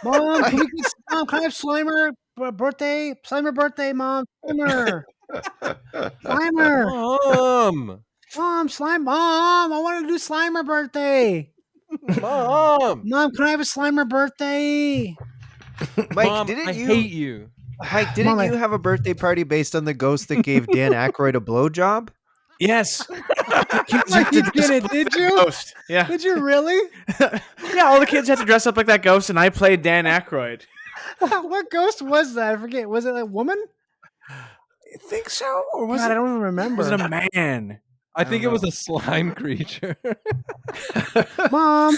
Mom, can I have Slimer birthday? Slimer birthday, Mom. Slimer. Mom, Mom, I want to do Slimer birthday. Mom. Mom, can I have a Slimer birthday? Mike, Mom, didn't I you? hate you. Mike, didn't Mom, you have a birthday party based on the ghost that gave Dan Aykroyd a blowjob? Yes. You didn't, did you? Ghost. Yeah. Did you really? Yeah, all the kids had to dress up like that ghost, and I played Dan Aykroyd. What ghost was that? I forget. Was it a woman? I think so. Or was God, it? I don't even remember. Was it a man? I think it was a slime creature. Mom.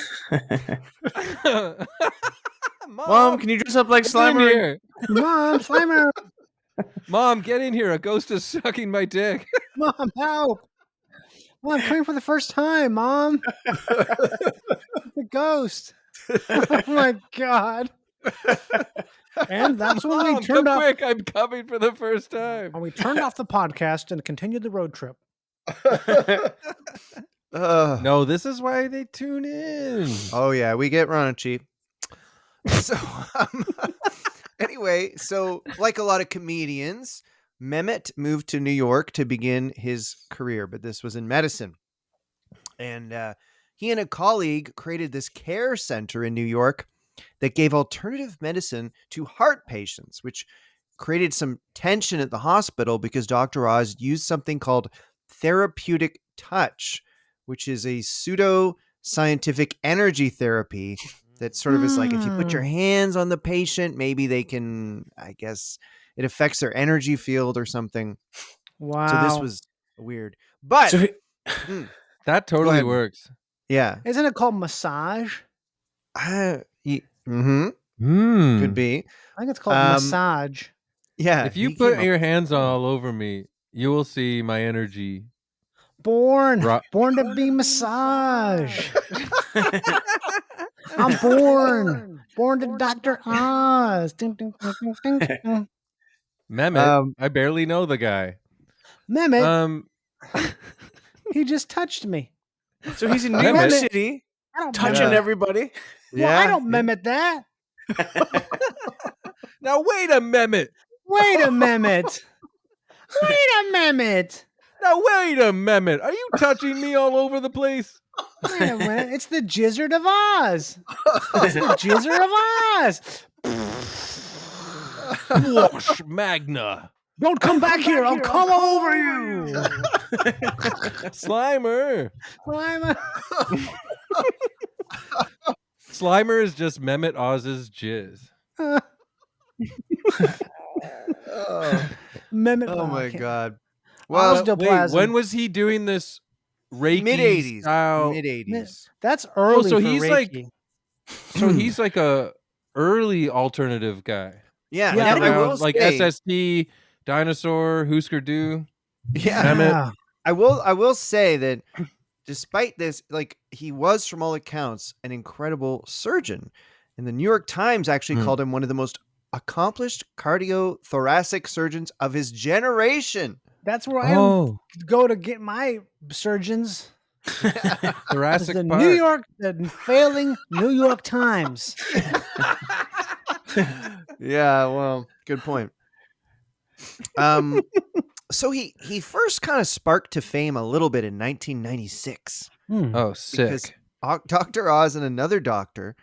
Mom, can you dress up like get in Slimer? here. Mom, Slimer. Mom, get in here. A ghost is sucking my dick. Mom, help. Mom, I'm coming for the first time, Mom. The ghost. Oh my God. And that's when Mom, we turned come off. quick. I'm coming for the first time. And we turned off the podcast and continued the road trip. No, this is why they tune in. Oh yeah, we get raunchy. So anyway, so like a lot of comedians, Mehmet moved to New York to begin his career, but this was in medicine. And he and a colleague created this care center in New York that gave alternative medicine to heart patients, which created some tension at the hospital because Dr. Oz used something called therapeutic touch, which is a pseudo-scientific energy therapy that sort of is like if you put your hands on the patient, maybe they can, I guess, it affects their energy field or something. Wow. So this was weird. But that totally works. Yeah. Isn't it called massage? Could be. I think it's called massage. Yeah. If you put your hands all over me, you will see my energy. Born to be massaged. I'm born to Dr. Oz. Mehmet, I barely know the guy. Mehmet, he just touched me. So he's in New York City, touching everybody. Well, I don't Mehmet that. Now wait a minute. Wait a minute. Now wait a minute. Are you touching me all over the place? Wait a minute. It's the Jizzard of Oz. It's the Jizzard of Oz. Wash Magna. Don't come back here. I'll come over you. Slimer. Slimer is just Mehmet Oz's jizz. Mehmet. Oh my God. Well, wait, when was he doing this Reiki mid-80s style? Mid-80s. That's early. So for he's Reiki. he's like a early alternative guy. Yeah. Like, I will like say, SST, Dinosaur, Husker Du. Yeah. Mehmet. I will say that despite this, like he was from all accounts an incredible surgeon. And the New York Times actually called him one of the most accomplished cardiothoracic surgeons of his generation. That's where I go to get my surgeons. Thoracic the failing New York Times. Yeah, well, good point. So he first kind of sparked to fame a little bit in 1996. Oh, sick. Because Dr. Oz and another doctor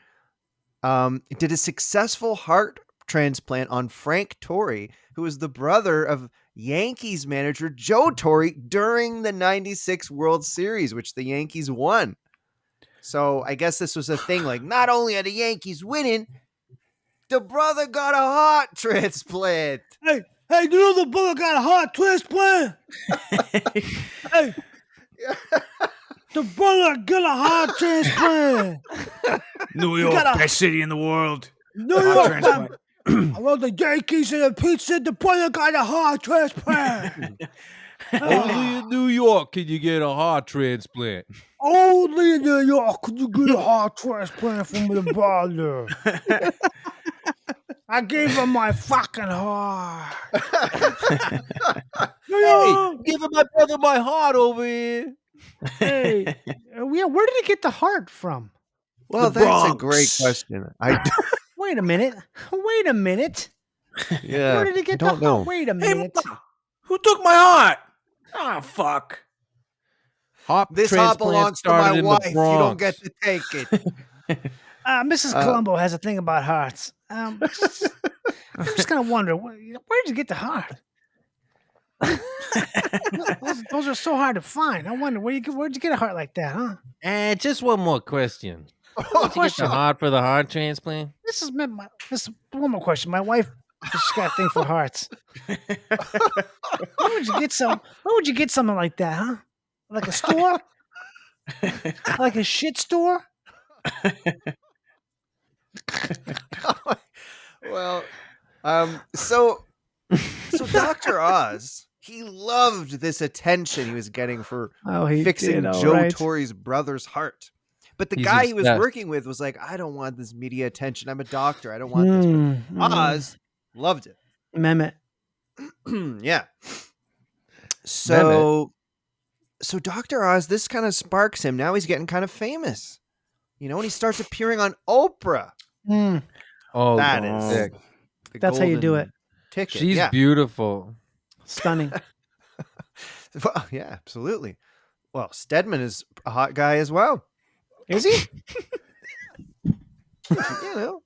did a successful heart transplant on Frank Torrey, who was the brother of Yankees manager Joe Torre during the 96 World Series, which the Yankees won. So I guess this was a thing, like not only are the Yankees winning, the brother got a heart transplant. Hey, you know the brother got a heart transplant? Hey, the brother got a heart transplant. New York, best city in the world. New York, I love the Yankees and the pizza. The brother got a heart transplant. Only in New York can you get a heart transplant. Only in New York could you get a heart transplant from the brother. I gave him my fucking heart. Hey, give my brother my heart over here. Hey, where did he get the heart from? Well, that's a great question. Wait a minute. Yeah, Where did he get the heart? Wait a minute. Hey, who took my heart? Ah, fuck. This heart belongs to my wife. You don't get to take it. Mrs. Colombo has a thing about hearts. I'm just kind of wondering, where did you get the heart? those are so hard to find. I wonder where'd you get a heart like that, huh? Just one more question. Did you get the heart for the heart transplant? This is one more question. My wife, she's got a thing for hearts. Where would you get something like that, huh? Like a store? Like a shit store? Well, so Dr. Oz, he loved this attention he was getting for fixing Joe Torre's brother's heart. But the guy he was working with was like, I don't want this media attention. I'm a doctor. I don't want this. But Oz loved it. Mehmet. Yeah. So Dr. Oz, this kind of sparks him. Now he's getting kind of famous. You know, and he starts appearing on Oprah. Oh, that is sick. That's how you do it. Ticket. She's beautiful. Stunning. Well, yeah, absolutely. Well, Stedman is a hot guy as well. Is he? You know,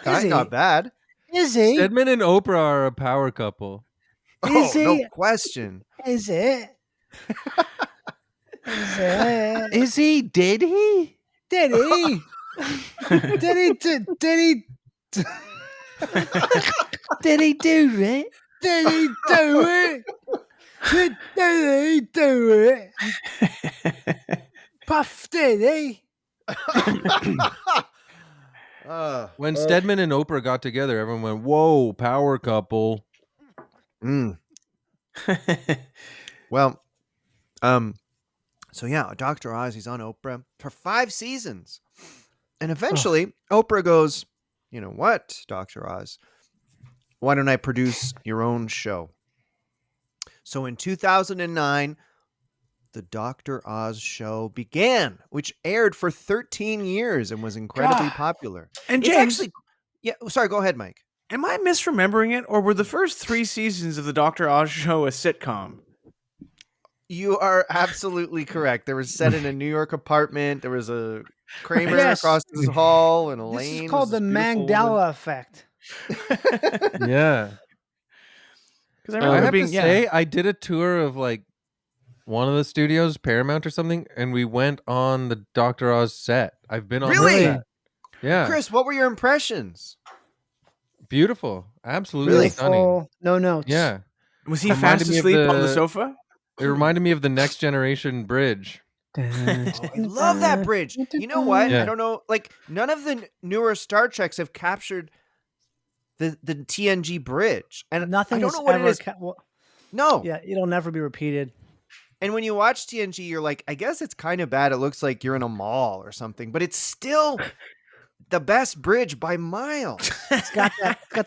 not bad. Is he? Stedman and Oprah are a power couple. Is he? No question. Is it? Is it? Is he? Did he? Did he? Did he? Did he? Did he do it? Did he do it? Did he do it? Puff, did he? When Stedman and Oprah got together, everyone went, "Whoa, power couple." Well, so yeah, Dr. Oz, he's on Oprah for 5 seasons. And eventually, Oprah goes, you know what, Dr. Oz? Why don't I produce your own show? So in 2009, the Dr. Oz show began, which aired for 13 years and was incredibly popular. And It's James, actually, yeah, sorry, go ahead, Mike. am I misremembering it, or were the first 3 seasons of the Dr. Oz show a sitcom? You are absolutely correct. There was set in a New York apartment. There was a Kramer across the hall, and Elaine. This is called the was this beautiful Mandela woman. effect. Yeah. Because I I remember have being to say, I did a tour of like one of the studios, Paramount or something, and we went on the Dr. Oz set. I've been on Really? the set. Yeah. Chris, what were your impressions? Beautiful. Absolutely stunning. Beautiful. No notes. Yeah. Was he Reminded fast me of asleep on the the- sofa? It reminded me of the Next Generation Bridge. I love that bridge. You know what? Yeah. I don't know. Like, none of the newer Star Treks have captured the TNG bridge. And Nothing I don't is know what ever it is. No. No. Yeah, it'll never be repeated. And when you watch TNG, you're like, I guess it's kind of bad. It looks like you're in a mall or something, but it's still the best bridge by miles. It's got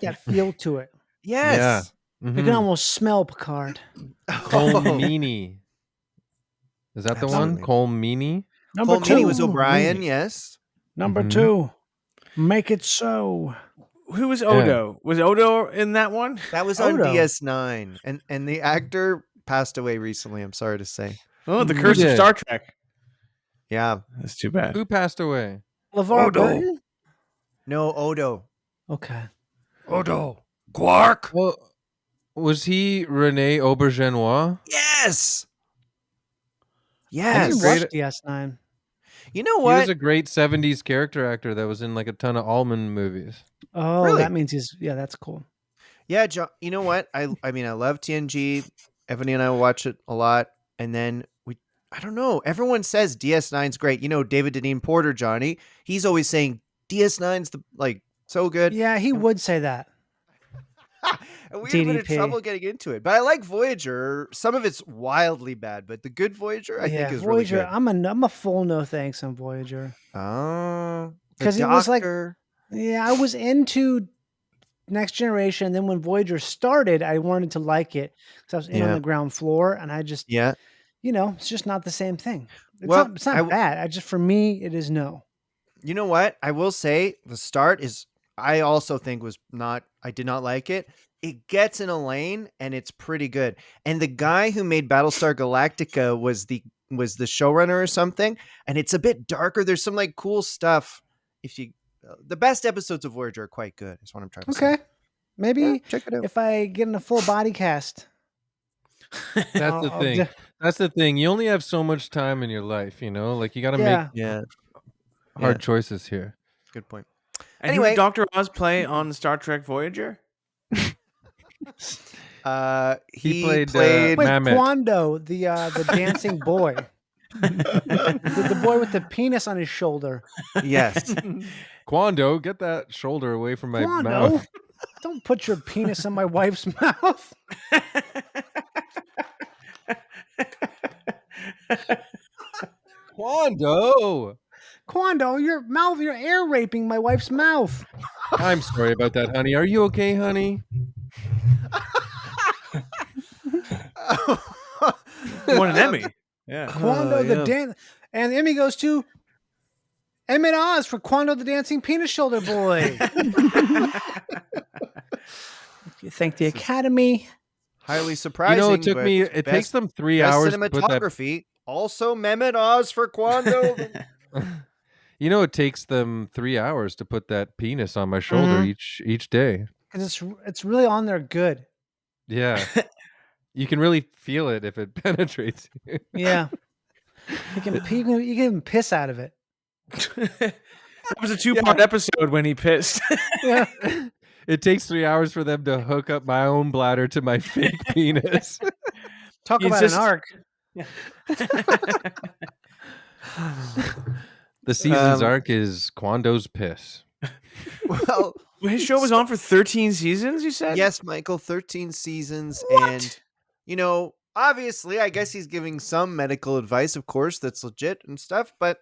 that feel to it. Yes. You can almost smell Picard. Cole Meany. Is that the one? Absolutely. Cole Meany? Number Cole 2 Meany was O'Brien, yes. Number Mhm. 2. Make it so. Who was Odo? Was Odo in that one? That was on Odo. DS9. And the actor passed away recently, I'm sorry to say. Oh, the Who Curse of did? Star Trek. Yeah. That's too bad. Who passed away? LeVar Odo. Burton? No, Odo. Okay. Odo. Quark. Well, was he Rene Aubergenois? Yes. I Yes. didn't Great- watch DS9. You know He what? was a great 70s character actor that was in like a ton of Allman movies. Oh, Really? that means that's cool. Yeah, John, you know what? I mean, I love TNG. Ebony and I watch it a lot. And then I don't know. Everyone says DS9's great. You know, David Deneen Porter, Johnny, he's always saying DS9's so good. Yeah, he would say that. And we had a bit of DDP. trouble getting into it. But I like Voyager. Some of it's wildly bad, but the good Voyager, I think, is Voyager. really good. I'm a full no thanks on Voyager. Oh, 'Cause the it was like- Doctor. Yeah, I was into Next Generation. And then when Voyager started, I wanted to like it because I was in on Yeah. the ground floor, and I just, Yeah. it's just not the same thing. It's Well, not bad. For me, it is no. You know what? I will say the start I also think I did not like it. It gets in a lane and it's pretty good. And the guy who made Battlestar Galactica was the showrunner or something. And it's a bit darker. There's some cool stuff. The best episodes of Voyager are quite good. Is what I'm trying to say. Okay, maybe Yeah, check it out. if I get in a full body cast. That's the I'll thing. That's the thing. You only have so much time in your life, Like you got to Yeah. Yeah, make hard choices here. good point. And Anyway. who did Dr. Oz play on Star Trek Voyager? He played, played Wait, Mamet. Quando, the dancing boy, the boy with the penis on his shoulder. yes. Quando, get that shoulder away from my Quando, mouth. don't put your penis in my wife's mouth. Quando. Quando, you're air raping my wife's mouth. I'm sorry about that, honey. Are you okay, honey? He won an Emmy. Yeah. Quando the dance, and the Emmy goes to Emmett Oz for Quando the dancing penis shoulder boy. You thank the Academy. Highly surprising. It took but me. It best- takes them 3 best hours to put that. cinematography. Also, Mehmet Oz for Quando. It takes them 3 hours to put that penis on my shoulder Mm-hmm. each day. because it's really on there good. Yeah. You can really feel it if it penetrates you. Yeah, you can even piss out of it. That was a 2-part episode when he pissed. Yeah. It takes 3 hours for them to hook up my own bladder to my fake penis. Talk about an arc. The season's arc is Quando's piss. Well, his show was on for 13 seasons, you said? yes, Michael, 13 seasons. What? And, obviously, I guess he's giving some medical advice, of course, that's legit and stuff. But,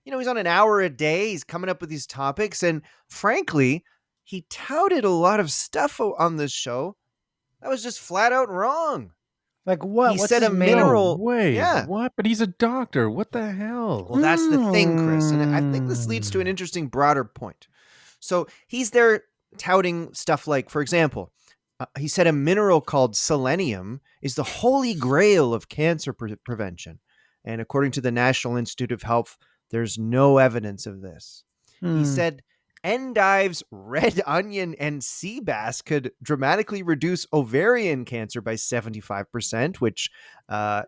he's on an hour a day. He's coming up with these topics. And frankly, he touted a lot of stuff on this show that was just flat out wrong. Like what? He What's said his a main- mineral. Wait, Yeah. what? But he's a doctor. What the hell? Well, that's the thing, Chris. And I think this leads to an interesting, broader point. So he's there touting stuff like, for example, he said a mineral called selenium is the holy grail of cancer prevention. And according to the National Institute of Health, there's no evidence of this. He said endives, red onion, and sea bass could dramatically reduce ovarian cancer by 75%, which a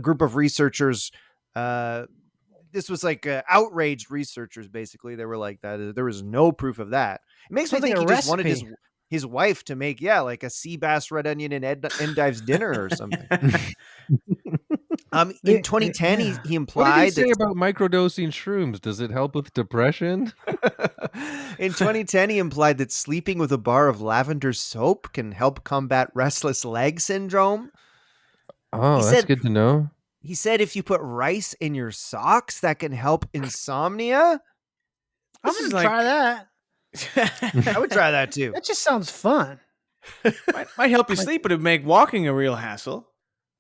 group of researchers, this was like outraged researchers, basically. They were like, that there was no proof of that. It makes me think he just wanted his wife to make, like a sea bass, red onion, and endives dinner or something. In 2010, he implied what did he say about microdosing shrooms? Does it help with depression? In 2010, he implied that sleeping with a bar of lavender soap can help combat restless leg syndrome. Oh, that's good to know. He said if you put rice in your socks, that can help insomnia. I'm going to try that. I would try that too. That just sounds fun. Might help you sleep, but it'd make walking a real hassle.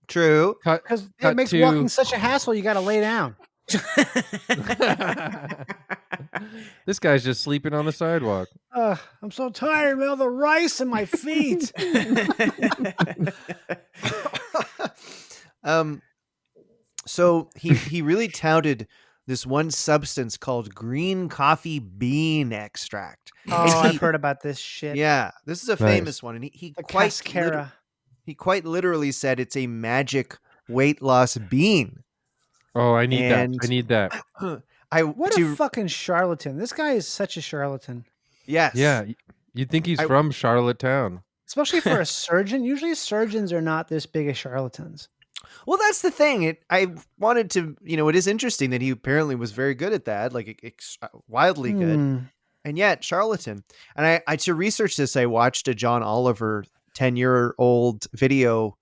True. Because it makes walking such a hassle, you got to lay down. This guy's just sleeping on the sidewalk. I'm so tired with all the rice in my feet. So he really touted this one substance called green coffee bean extract. Oh, I've heard about this shit. Yeah, this is a famous one, and he quite literally said it's a magic weight loss bean. Oh, I need that. I need that. What a fucking charlatan! This guy is such a charlatan. Yes. Yeah, you'd think he's from Charlottetown. Especially for a surgeon. Usually surgeons are not this big of charlatans. Well, that's the thing. I wanted to, it is interesting that he apparently was very good at that, like wildly good, and yet charlatan. And I to research this, I watched a John Oliver 10-year-old video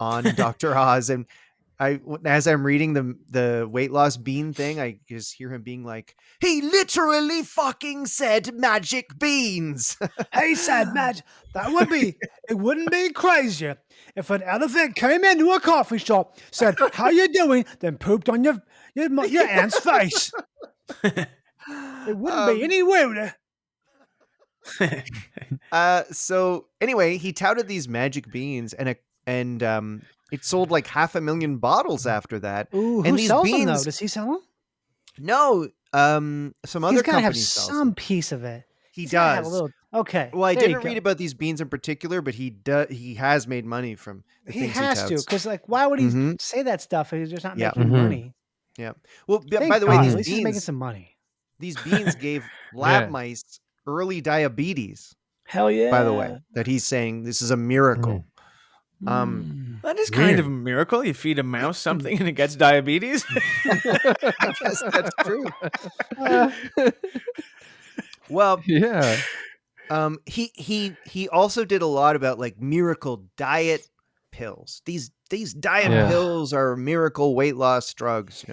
on Dr. Oz, and as I'm reading the weight loss bean thing, I just hear him being like, he literally fucking said magic beans. He said magic. It wouldn't be crazy if an elephant came into a coffee shop, said, how you doing? Then pooped on your aunt's face. It wouldn't be any weirder. So anyway, he touted these magic beans and it sold like 500,000 bottles after that. Ooh, and who sells them though? Does he sell them? No, some other companies have sell some them. piece of it. He does. Have a little, okay. Well, I didn't read about these beans in particular, but he has made money from the things he has to, because why would he say that stuff if he's just not making money? Yeah. Well, Thank by the way, God, these at least he's beans making some money. These beans gave lab mice early diabetes. Hell yeah! By the way, that he's saying this is a miracle. That is kind of a miracle. You feed a mouse something and it gets diabetes. I guess that's true. Well, yeah. He also did a lot about like miracle diet pills. These diet pills are miracle weight loss drugs,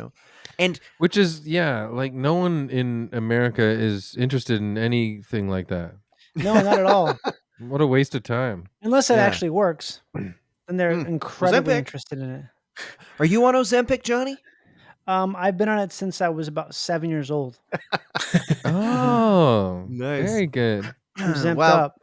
and which is like no one in America is interested in anything like that. No, not at all. What a waste of time. Unless it actually works, then they're incredibly interested in it. Are you on Ozempic, Johnny? I've been on it since I was about 7 years old. Oh, nice. Very good. I'm zemped up.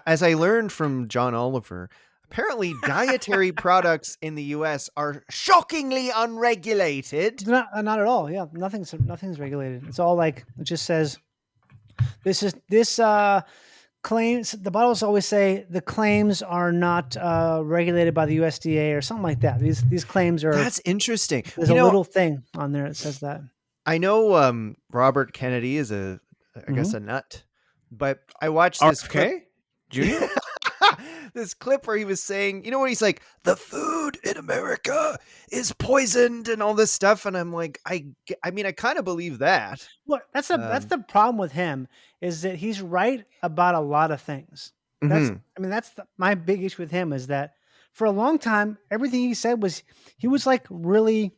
As I learned from John Oliver, apparently dietary products in the U.S. are shockingly unregulated. Not at all. Yeah, nothing's regulated. It's all like, it just says This claims, the bottles always say the claims are not regulated by the USDA or something like that. These claims are. That's interesting. There's a little thing on there that says that. I know Robert Kennedy is I guess a nut, but I watched this clip. Junior? This clip where he was saying, you know what, he's like, the food in America is poisoned and all this stuff, and I'm like, I mean, I kind of believe that. Well, that's the problem with him, is that he's right about a lot of things. That's my big issue with him, is that for a long time everything he said was, he was like really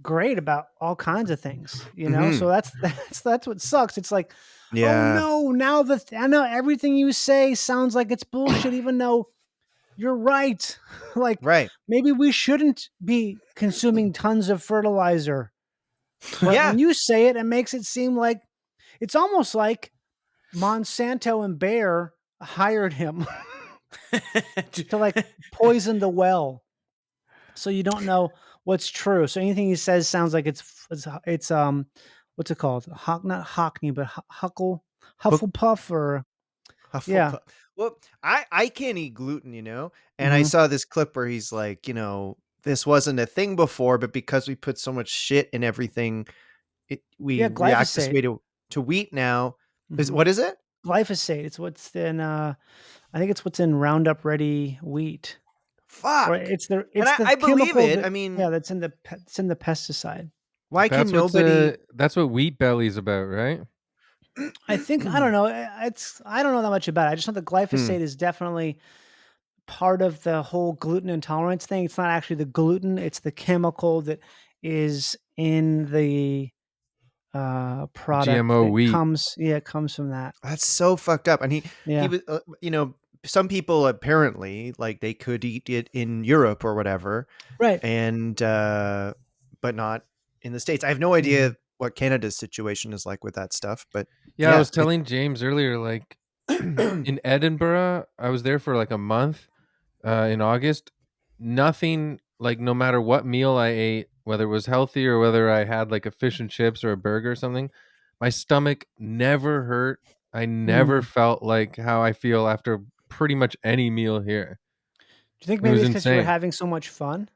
great about all kinds of things, you know. So that's what sucks. It's like, oh no, now I know everything you say sounds like it's bullshit, even though you're right. Like, maybe we shouldn't be consuming tons of fertilizer. But when you say it, it makes it seem like it's almost like Monsanto and Bayer hired him to like poison the well. So you don't know what's true. So anything he says sounds like it's what's it called? Not Hockney, but Hufflepuff or Hufflepuff. Yeah. Well, I can't eat gluten, you know, and I saw this clip where he's like, you know, this wasn't a thing before, but because we put so much shit in everything, we react this way to wheat now. What is it? Glyphosate. It's what's in I think it's what's in Roundup Ready wheat. Fuck. Or it's the I believe it. I mean, that's in the pesticide. Why can nobody? That's what wheat belly's about, right? I think, I don't know. I don't know that much about it. I just know that glyphosate is definitely part of the whole gluten intolerance thing. It's not actually the gluten; it's the chemical that is in the product. GMO wheat it comes from that. That's so fucked up. And he was, you know, some people apparently like they could eat it in Europe or whatever, right? And but not in the States. I have no idea what Canada's situation is like with that stuff, but I was telling James earlier, like in Edinburgh, I was there for like a month in August. Nothing, like, no matter what meal I ate, whether it was healthy or whether I had like a fish and chips or a burger or something, my stomach never hurt. I never felt like how I feel after pretty much any meal here. Do you think maybe it's because you were having so much fun?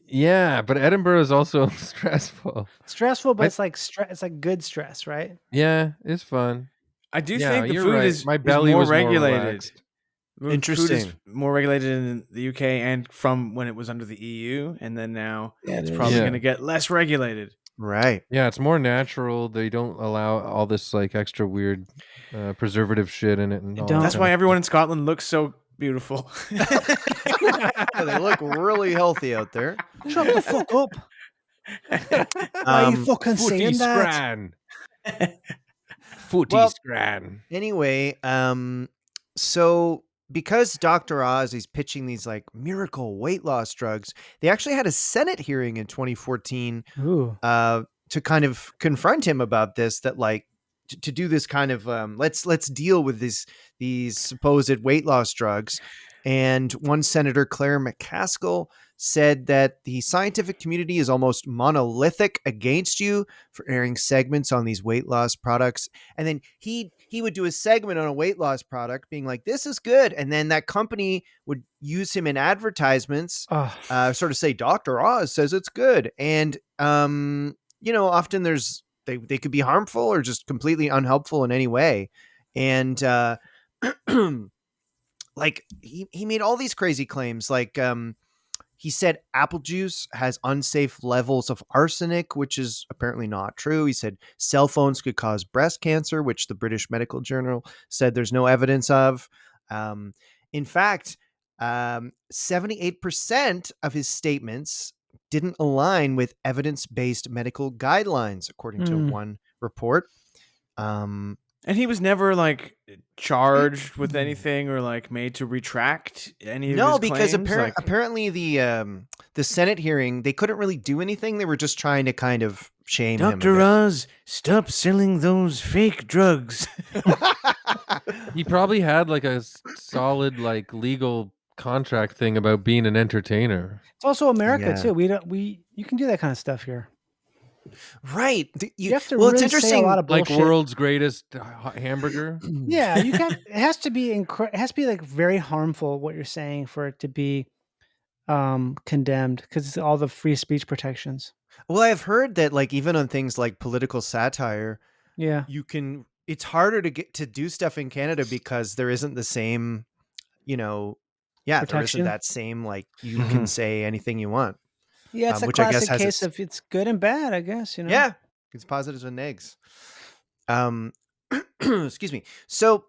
Yeah, but Edinburgh is also stressful. Stressful, but it's like it's like good stress, right? Yeah, it's fun. I do think the food is my belly more was regulated. Interesting. Food is more regulated in the UK and from when it was under the EU, and then now it's probably going to get less regulated. Right. Yeah, it's more natural. They don't allow all this like extra weird preservative shit in it. And all that's why everyone in Scotland looks so beautiful. They look really healthy out there. Shut the fuck up. Why are you fucking saying that? Footy scran. Anyway, so because Dr. Oz is pitching these like miracle weight loss drugs, they actually had a Senate hearing in 2014 to kind of confront him about this, that like to do this kind of let's deal with these supposed weight loss drugs. And one Senator, Claire McCaskill, said that the scientific community is almost monolithic against you for airing segments on these weight loss products. And then he would do a segment on a weight loss product being like, this is good. And then that company would use him in advertisements, sort of say, Dr. Oz says it's good. And, you know, often they could be harmful or just completely unhelpful in any way. And, like he made all these crazy claims. Like, he said apple juice has unsafe levels of arsenic, which is apparently not true. He said cell phones could cause breast cancer, which the British Medical Journal said there's no evidence of. In fact, 78% of his statements didn't align with evidence-based medical guidelines, according to one report. And he was never like charged with anything or like made to retract any of his claims? No, because apparently the Senate hearing, they couldn't really do anything. They were just trying to kind of shame him. Dr. Oz, stop selling those fake drugs. He probably had like a solid like legal contract thing about being an entertainer. It's also America too. You can do that kind of stuff here. Right. You have to well, really it's say a lot interesting. of Like bullshit. world's greatest hamburger. Yeah, you can. It has to be it has to be like very harmful what you're saying for it to be condemned because it's all the free speech protections. Well, I've heard that like even on things like political satire, Yeah, it's harder to get to do stuff in Canada because there isn't the same, there isn't protection. that same like you can say anything you want, Yeah, it's a which I guess classic has case its of it's good and bad. I guess yeah, it's positives and negs. Excuse me. So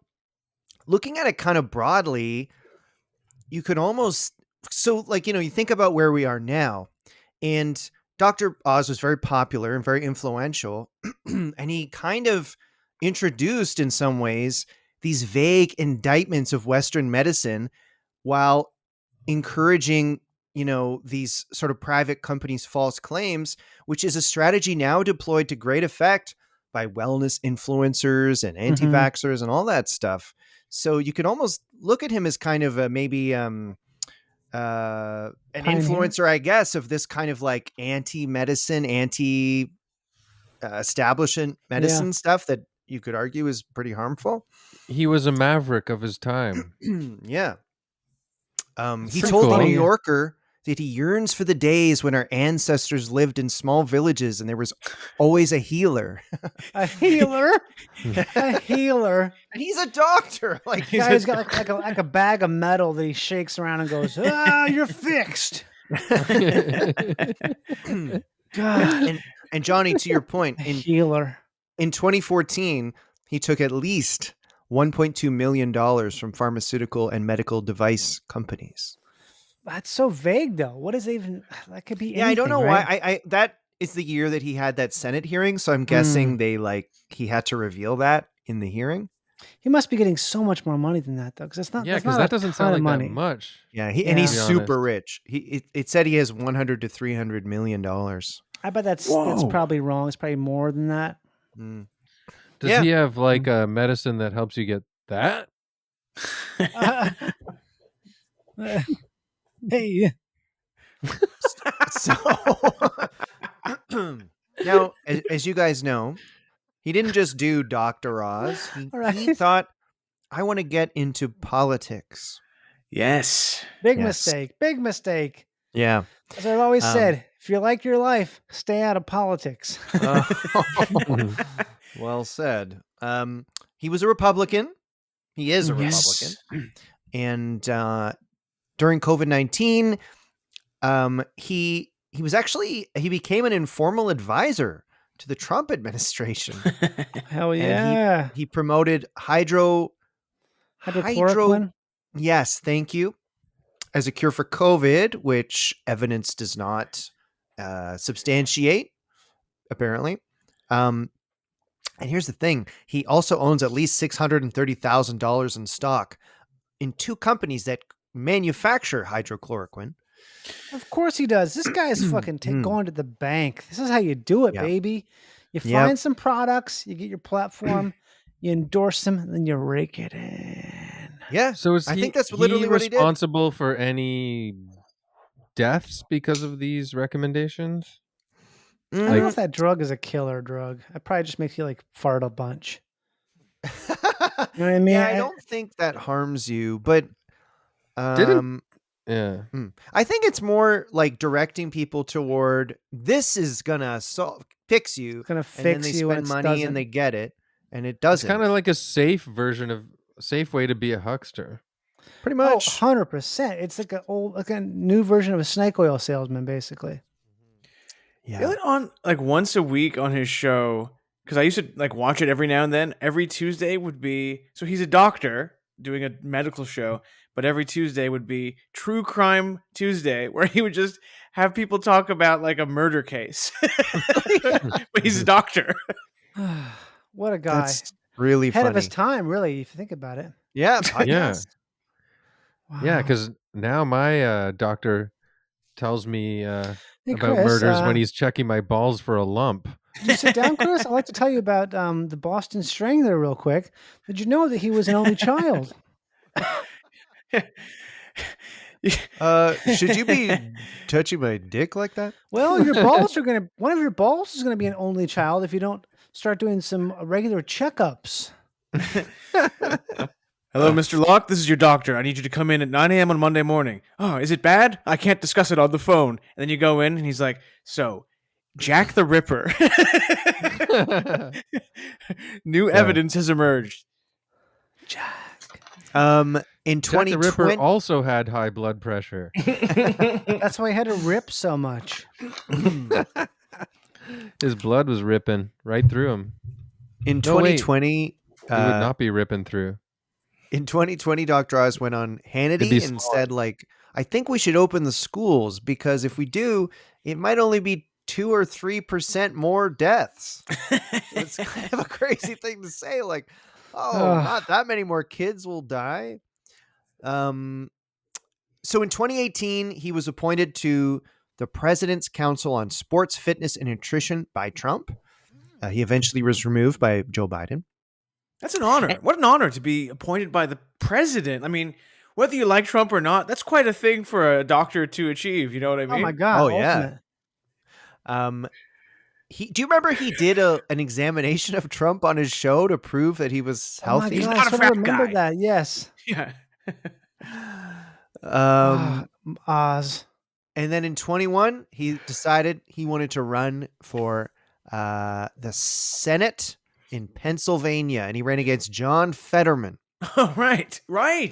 looking at it kind of broadly, you could almost you think about where we are now, and Dr. Oz was very popular and very influential, and he kind of introduced in some ways these vague indictments of Western medicine while encouraging these sort of private companies' false claims, which is a strategy now deployed to great effect by wellness influencers and anti-vaxxers and all that stuff. So you could almost look at him as kind of a maybe an Pioneer. influencer, I guess, of this kind of like anti-medicine, establishment medicine stuff that you could argue is pretty harmful. He was a maverick of his time. Yeah. He pretty told the cool. New Yorker that he yearns for the days when our ancestors lived in small villages and there was always a healer. A healer, a healer. And he's a doctor. Like Guy's got like a bag of metal that he shakes around and goes, "Ah, you're fixed." God, and Johnny, to your point, healer. In 2014, he took at least $1.2 million from pharmaceutical and medical device companies. That's so vague, though. What is even? That could be. Yeah, I don't know right? why. I that is the year that he had that Senate hearing, so I'm guessing he had to reveal that in the hearing. He must be getting so much more money than that, though, because it's not. Yeah, because that doesn't sound like money. that much. Yeah, and he's to be super honest. rich. It said he has $100 to $300 million. I bet that's probably wrong. It's probably more than that. Mm. Does he have like a medicine that helps you get that? Hey. So now, as you guys know, he didn't just do Dr. Oz. He thought, I want to get into politics. Yes. Big mistake. Yeah. As I've always said, if you like your life, stay out of politics. Well said. He was a Republican. He is a Republican. And during COVID-19, he became an informal advisor to the Trump administration. Hell yeah. And he promoted hydrochloroquine. Yes, thank you. As a cure for COVID, which evidence does not substantiate, apparently. And here's the thing. He also owns at least $630,000 in stock in two companies that manufacture hydrochloroquine. Of course he does. This guy is fucking going to the bank. This is how you do it, baby. You find some products, you get your platform, you endorse them, and then you rake it in. Yeah. So I think that's literally what he did. Responsible for any deaths because of these recommendations? I don't know if that drug is a killer drug. It probably just makes you like fart a bunch. You know what I mean? Yeah, I don't think that harms you, but yeah. I think it's more like directing people toward this is gonna fix you. It's gonna fix you, and then they spend money and they get it, and it doesn't. It's kind of like a safe way to be a huckster. Pretty much. 100%. It's like a new version of a snake oil salesman, basically. Yeah. On like once a week on his show, because I used to like watch it every now and then. Every Tuesday would be, so he's a doctor doing a medical show, but every Tuesday would be True Crime Tuesday, where he would just have people talk about like a murder case. But he's a doctor. What a guy. That's really ahead funny. of his time, really, if you think about it. Yeah. Yeah. Wow. Yeah, because now my doctor tells me Hey, about Chris, murders when he's checking my balls for a lump. Did you sit down, Chris? I'd like to tell you about the Boston Strangler real quick. Did you know that he was an only child? Should you be touching my dick like that? Well, one of your balls is gonna be an only child if you don't start doing some regular checkups. Hello, Mr. Locke. This is your doctor. I need you to come in at 9 a.m. on Monday morning. Oh, is it bad? I can't discuss it on the phone. And then you go in, and he's like, "So, Jack the Ripper. New evidence has emerged." Jack. In Jack the Ripper 2020, also had high blood pressure. That's why he had to rip so much. His blood was ripping right through him. in No, wait. 2020, He would not be ripping through. in 2020, Dr. Oz went on Hannity and said, like, I think we should open the schools because if we do, it might only be 2 or 3% more deaths. It's kind of a crazy thing to say. Like, not that many more kids will die. So in 2018, he was appointed to the President's Council on Sports, Fitness, and Nutrition by Trump. He eventually was removed by Joe Biden. That's an honor. What an honor to be appointed by the president. I mean, whether you like Trump or not, that's quite a thing for a doctor to achieve. You know what I mean? Oh my God. Oh, yeah. Ultimate. Do you remember he did an examination of Trump on his show to prove that he was healthy? Oh my not God, a I sort fat of remember guy. that. Yes. Yeah. Oz. And then in 21, he decided he wanted to run for the Senate in Pennsylvania, and he ran against John Fetterman. Oh, right.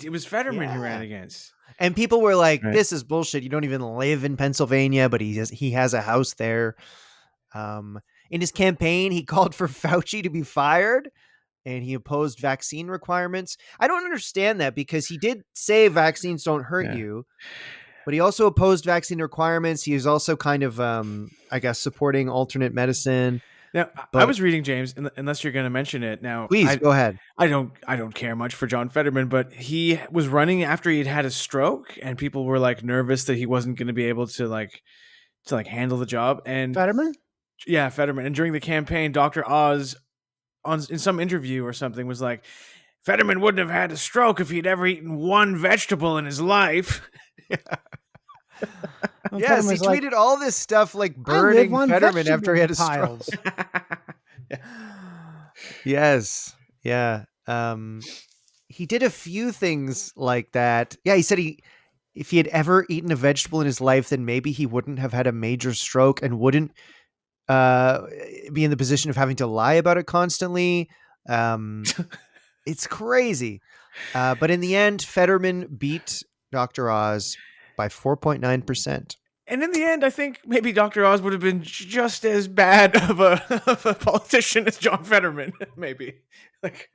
It was Fetterman he Yeah. ran against. And people were like, Right. "This is bullshit. You don't even live in Pennsylvania," but he has a house there. In his campaign, he called for Fauci to be fired, and he opposed vaccine requirements. I don't understand that because he did say vaccines don't hurt you, but he also opposed vaccine requirements. He is also kind of, I guess, supporting alternate medicine. Now, I was reading, James, unless you're going to mention it. Now, Please go ahead. I don't care much for John Fetterman, but he was running after he had had a stroke, and people were like nervous that he wasn't going to be able to handle the job. And Fetterman? yeah, Fetterman. And during the campaign, Dr. Oz, in some interview or something, was like, Fetterman wouldn't have had a stroke if he'd ever eaten one vegetable in his life. Yes, he tweeted all this stuff like burning Fetterman after he had a stroke. Yes. Yeah. He did a few things like that. Yeah, he said if he had ever eaten a vegetable in his life, then maybe he wouldn't have had a major stroke and wouldn't be in the position of having to lie about it constantly. It's crazy. But in the end, Fetterman beat Dr. Oz by 4.9%. And in the end, I think maybe Dr. Oz would have been just as bad of a politician as John Fetterman. Maybe. Like,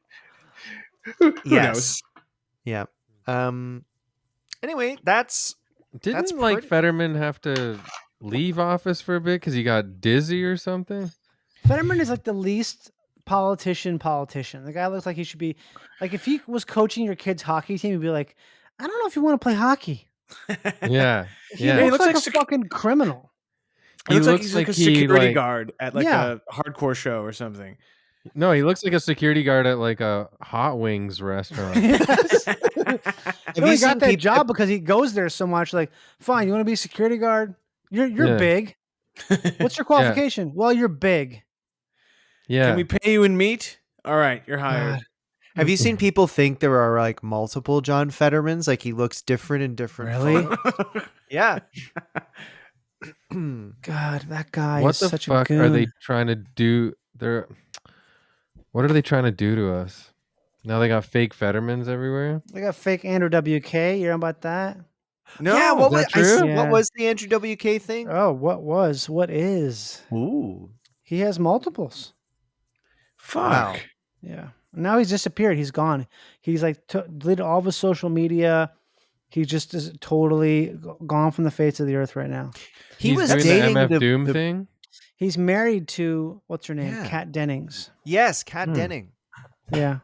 who knows? Yeah. Anyway, that's Fetterman have to leave office for a bit because he got dizzy or something? Fetterman is like the least politician. The guy looks like he should be like, if he was coaching your kid's hockey team, he'd be like, I don't know if you want to play hockey. Yeah. He looks like a fucking criminal. He looks like he's like a security guard at like a hardcore show or something. No, he looks like a security guard at like a Hot Wings restaurant. Yes. Have he you got seen that job because he goes there so much. Like, fine, you want to be a security guard? You're big. What's your qualification? Well, you're big. Yeah. Can we pay you in meat? All right, you're hired. Have you seen people think there are like multiple John Fettermans? Like he looks different in different. Really? Yeah. God, that guy What is the such fuck a goon. are they trying to do? What are they trying to do to us? Now they got fake Fettermans everywhere. They got fake Andrew WK. You know about that? No, Yeah. is that true? What was the Andrew WK thing? Oh, what is? Ooh. He has multiples. Fuck. Wow. Yeah. Now he's disappeared. He's gone. He's like deleted all of his social media. He just is totally gone from the face of the earth right now. He He's was doing dating the MF Doom thing. He's married to, what's her name? Yeah. Kat Dennings. Yes, Kat Denning, Yeah.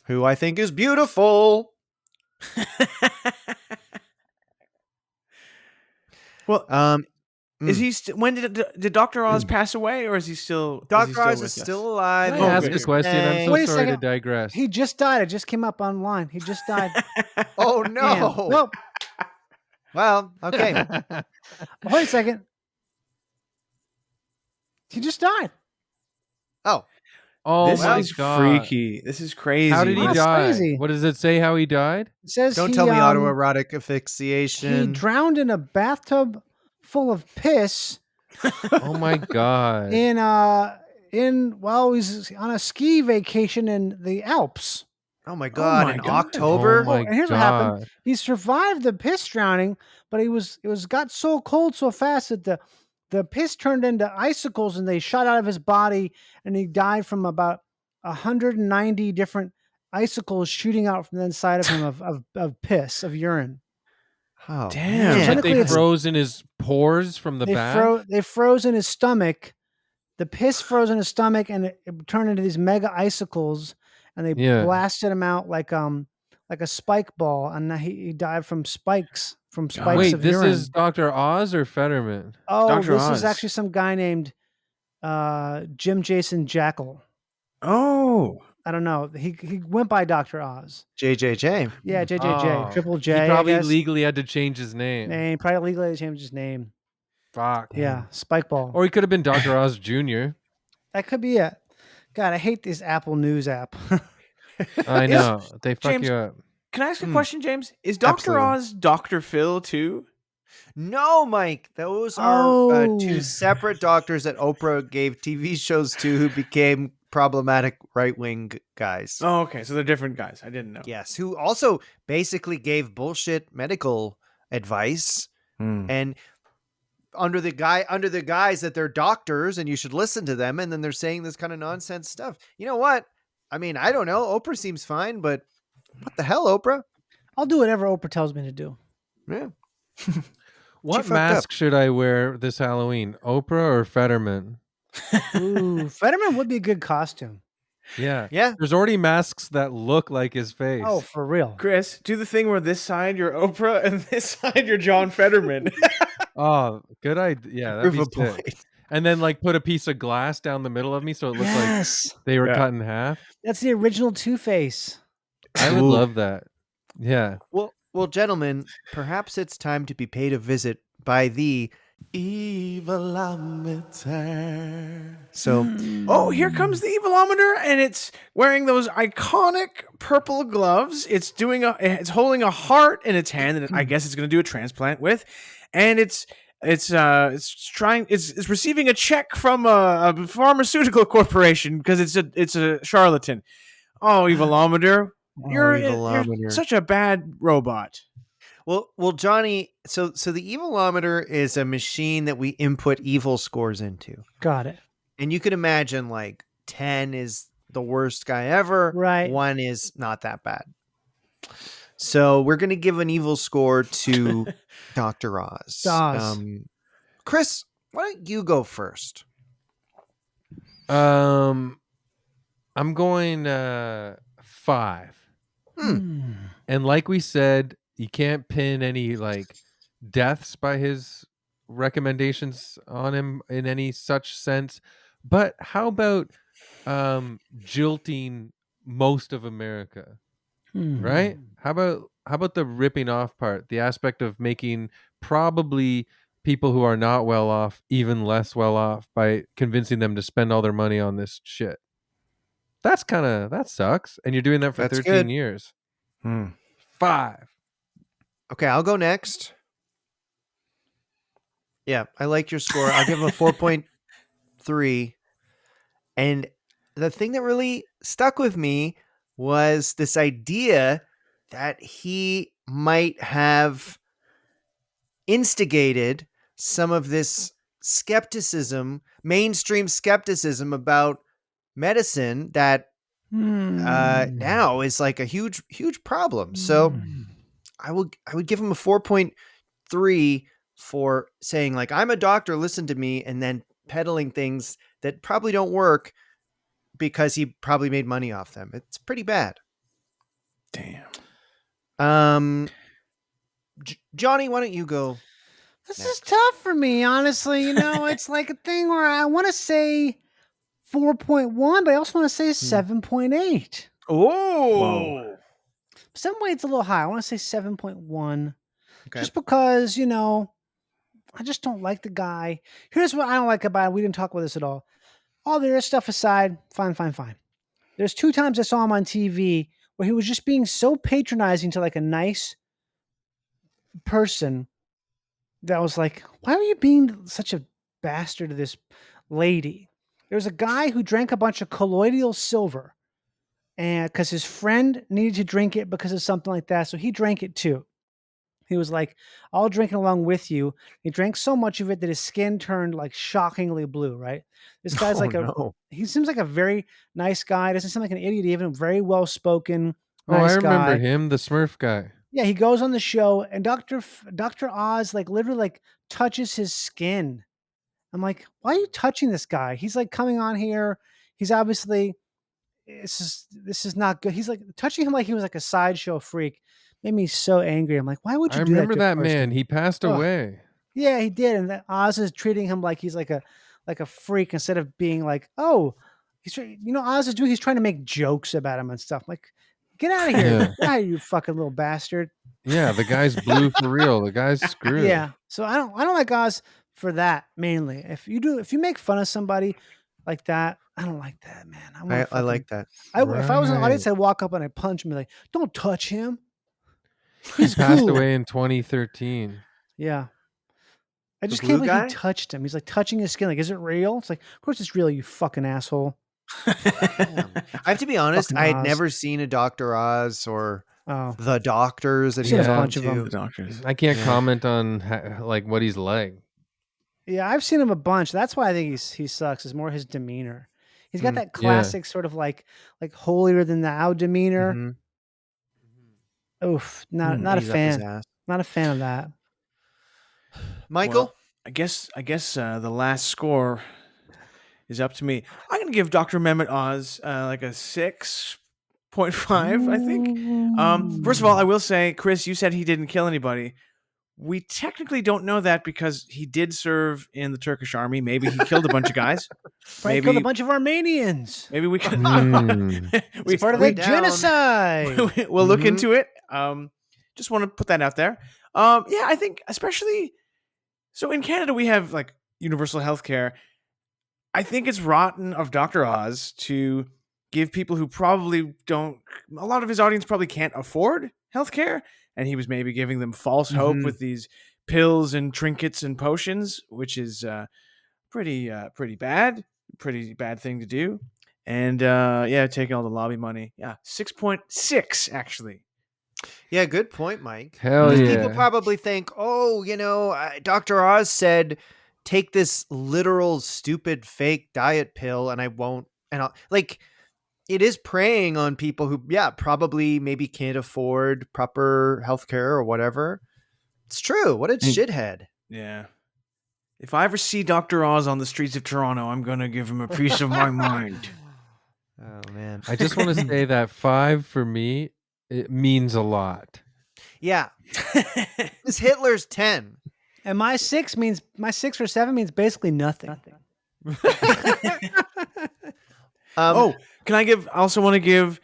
who I think is beautiful. Well, is he? When did Dr. Oz pass away, or is he still? Dr. Oz is still alive. Can I ask good. a question? I'm so Wait a sorry to second. digress. He just died. It just came up online. He just died. Oh Damn. no! Well, Well, okay. Wait a second. He just died. Oh, Oh This my is god! freaky. This is crazy. How did he That's die? crazy. What does it say? How he died? It says don't he tell me autoerotic he asphyxiation. drowned in a bathtub full of piss Oh my god! while he's on a ski vacation in the Alps. Oh my god! my In God. October. Oh my and here's what happened. god! He survived the piss drowning, but got so cold so fast that the piss turned into icicles and they shot out of his body, and he died from about 190 different icicles shooting out from the inside of him of piss, of urine. Oh, Damn. man. But they Technically, it's- froze in his pores from the bath. They froze in his stomach. The piss froze in his stomach, and it turned into these mega icicles, and they Yeah. blasted him out like a spike ball, and he died from spikes Wait, of this urine. is Dr. Oz or Fetterman? Oh, Dr. this Oz. is actually some guy named Jim Jason Jackal. Oh. I don't know. He went by Dr. Oz. JJJ. Yeah, JJJ, Oh, Triple J. He probably I guess. legally had to change his name. Name probably legally changed his name. Fuck. Yeah, Spike Ball. Or he could have been Dr. Oz Jr. That could be it. God, I hate this Apple News app. I know. They fuck James, you up. Can I ask a question, James? Is Dr. Absolutely. Oz Dr. Phil too? No, Mike. Those are Oh. two separate doctors that Oprah gave TV shows to who became problematic right-wing guys. Oh, okay. So they're different guys. I didn't know. Yes, who also basically gave bullshit medical advice and under the guise that they're doctors and you should listen to them, and then they're saying this kind of nonsense stuff. You know what? I mean, I don't know. Oprah seems fine, but what the hell, Oprah? I'll do whatever Oprah tells me to do. Yeah. What fucked mask up. should I wear this Halloween? Oprah or Fetterman? Ooh, Fetterman would be a good costume. Yeah. Yeah. There's already masks that look like his face. Oh, for real. Chris, do the thing where this side you're Oprah and this side you're John Fetterman. Oh, good idea. Yeah, that'd be Prove a sick. point. And then like put a piece of glass down the middle of me so it looks like Yes. they were Yeah. cut in half. That's the original Two-Face. I would Ooh. love that. Yeah. Well, gentlemen, perhaps it's time to be paid a visit by the Evilometer. So, Oh, here comes the Evilometer, and it's wearing those iconic purple gloves. It's holding a heart in its hand, and I guess it's going to do a transplant with, and it's receiving a check from a pharmaceutical corporation because it's a charlatan. Oh, Evilometer, you're Evilometer. such a bad robot. well, Johnny. So the Evilometer is a machine that we input evil scores into, Got it. and you can imagine like 10 is the worst guy ever. Right. 1 is not that bad. So we're gonna give an evil score to Dr. Oz. Oz. Chris, why don't you go first? I'm going 5. And like we said, you can't pin any like deaths by his recommendations on him in any such sense. But how about jilting most of America? Right? How about the ripping off part? The aspect of making probably people who are not well off even less well off by convincing them to spend all their money on this shit. That sucks. And you're doing that for That's 13 good. years. 5. Okay, I'll go next. Yeah, I like your score. I'll give him a 4.3. And the thing that really stuck with me was this idea that he might have instigated some of this skepticism, mainstream skepticism about medicine that now is like a huge problem. So I would give him a 4.3 for saying like, I'm a doctor, listen to me, and then peddling things that probably don't work because he probably made money off them. It's pretty bad. Damn. Johnny, why don't you go? This is tough for me, honestly. You know, it's like a thing where I want to say 4.1, but I also want to say 7.8. Oh. 7.8's a little high. I want to say 7.1. just because, I just don't like the guy. Here's what I don't like about it. We didn't talk about this at all. All the other stuff aside, fine. There's 2 times I saw him on TV where he was just being so patronizing to like a nice person that was like, why are you being such a bastard to this lady? There was a guy who drank a bunch of colloidal silver and because his friend needed to drink it because of something like that. So he drank it too. He was like, I'll drink it along with you. He drank so much of it that his skin turned like shockingly blue, right? This guy's he seems like a very nice guy. Doesn't seem like an idiot, even very well spoken. Nice I remember guy. him, the Smurf guy. Yeah, he goes on the show and Dr. Oz like literally like touches his skin. I'm like, why are you touching this guy? He's like coming on here. He's obviously this is not good. He's like touching him like he was like a sideshow freak. Made me so angry. I'm like, why would you do that? I remember that man. He passed away. Yeah, he did. And that Oz is treating him like he's like a freak instead of being like, oh, Oz is he's trying to make jokes about him and stuff. Like, get out of here. Yeah. Get out of you fucking little bastard. Yeah, the guy's blue for real. The guy's screwed. Yeah. So I don't like Oz for that mainly. If you make fun of somebody like that, I don't like that, man. I like that. If I was in the audience, I'd walk up and I'd punch him and be like, don't touch him. He passed away in 2013. Yeah. I just can't believe he touched him. He's like touching his skin. Like, is it real? It's like, of course it's real, you fucking asshole. I have to be honest, I had never seen a Dr. Oz or the doctors that he had a bunch of them. Doctors. I can't comment on what he's like. Yeah, I've seen him a bunch. That's why I think he sucks. Is more his demeanor. He's got that classic sort of like holier than thou demeanor. Mm-hmm. Oof, not a fan. Not a fan of that. Michael, well, I guess the last score is up to me. I'm gonna give Dr. Mehmet Oz like a 6.5. I think. First of all, I will say, Chris, you said he didn't kill anybody. We technically don't know that because he did serve in the Turkish army. Maybe he killed a bunch of guys. Maybe killed a bunch of Armenians. Maybe we could. It's part of the genocide. We'll look into it. Just want to put that out there. Yeah, I think especially so in Canada we have like universal health care. I think it's rotten of Dr. Oz to give people who probably don't. A lot of his audience probably can't afford health care. And he was maybe giving them false hope with these pills and trinkets and potions, which is pretty bad thing to do. And taking all the lobby money. Yeah, 6.6 actually. Yeah, good point, Mike. Hell yeah. People probably think, Dr. Oz said, take this literal stupid fake diet pill, and I won't. And I'll like. It is preying on people who, probably maybe can't afford proper healthcare or whatever. It's true. What a shithead. Yeah. If I ever see Dr. Oz on the streets of Toronto, I'm going to give him a piece of my mind. Oh, man. I just want to say that 5 for me, it means a lot. Yeah. This Hitler's 10. And my 6 or 7 means basically nothing. Can I give? I also want to give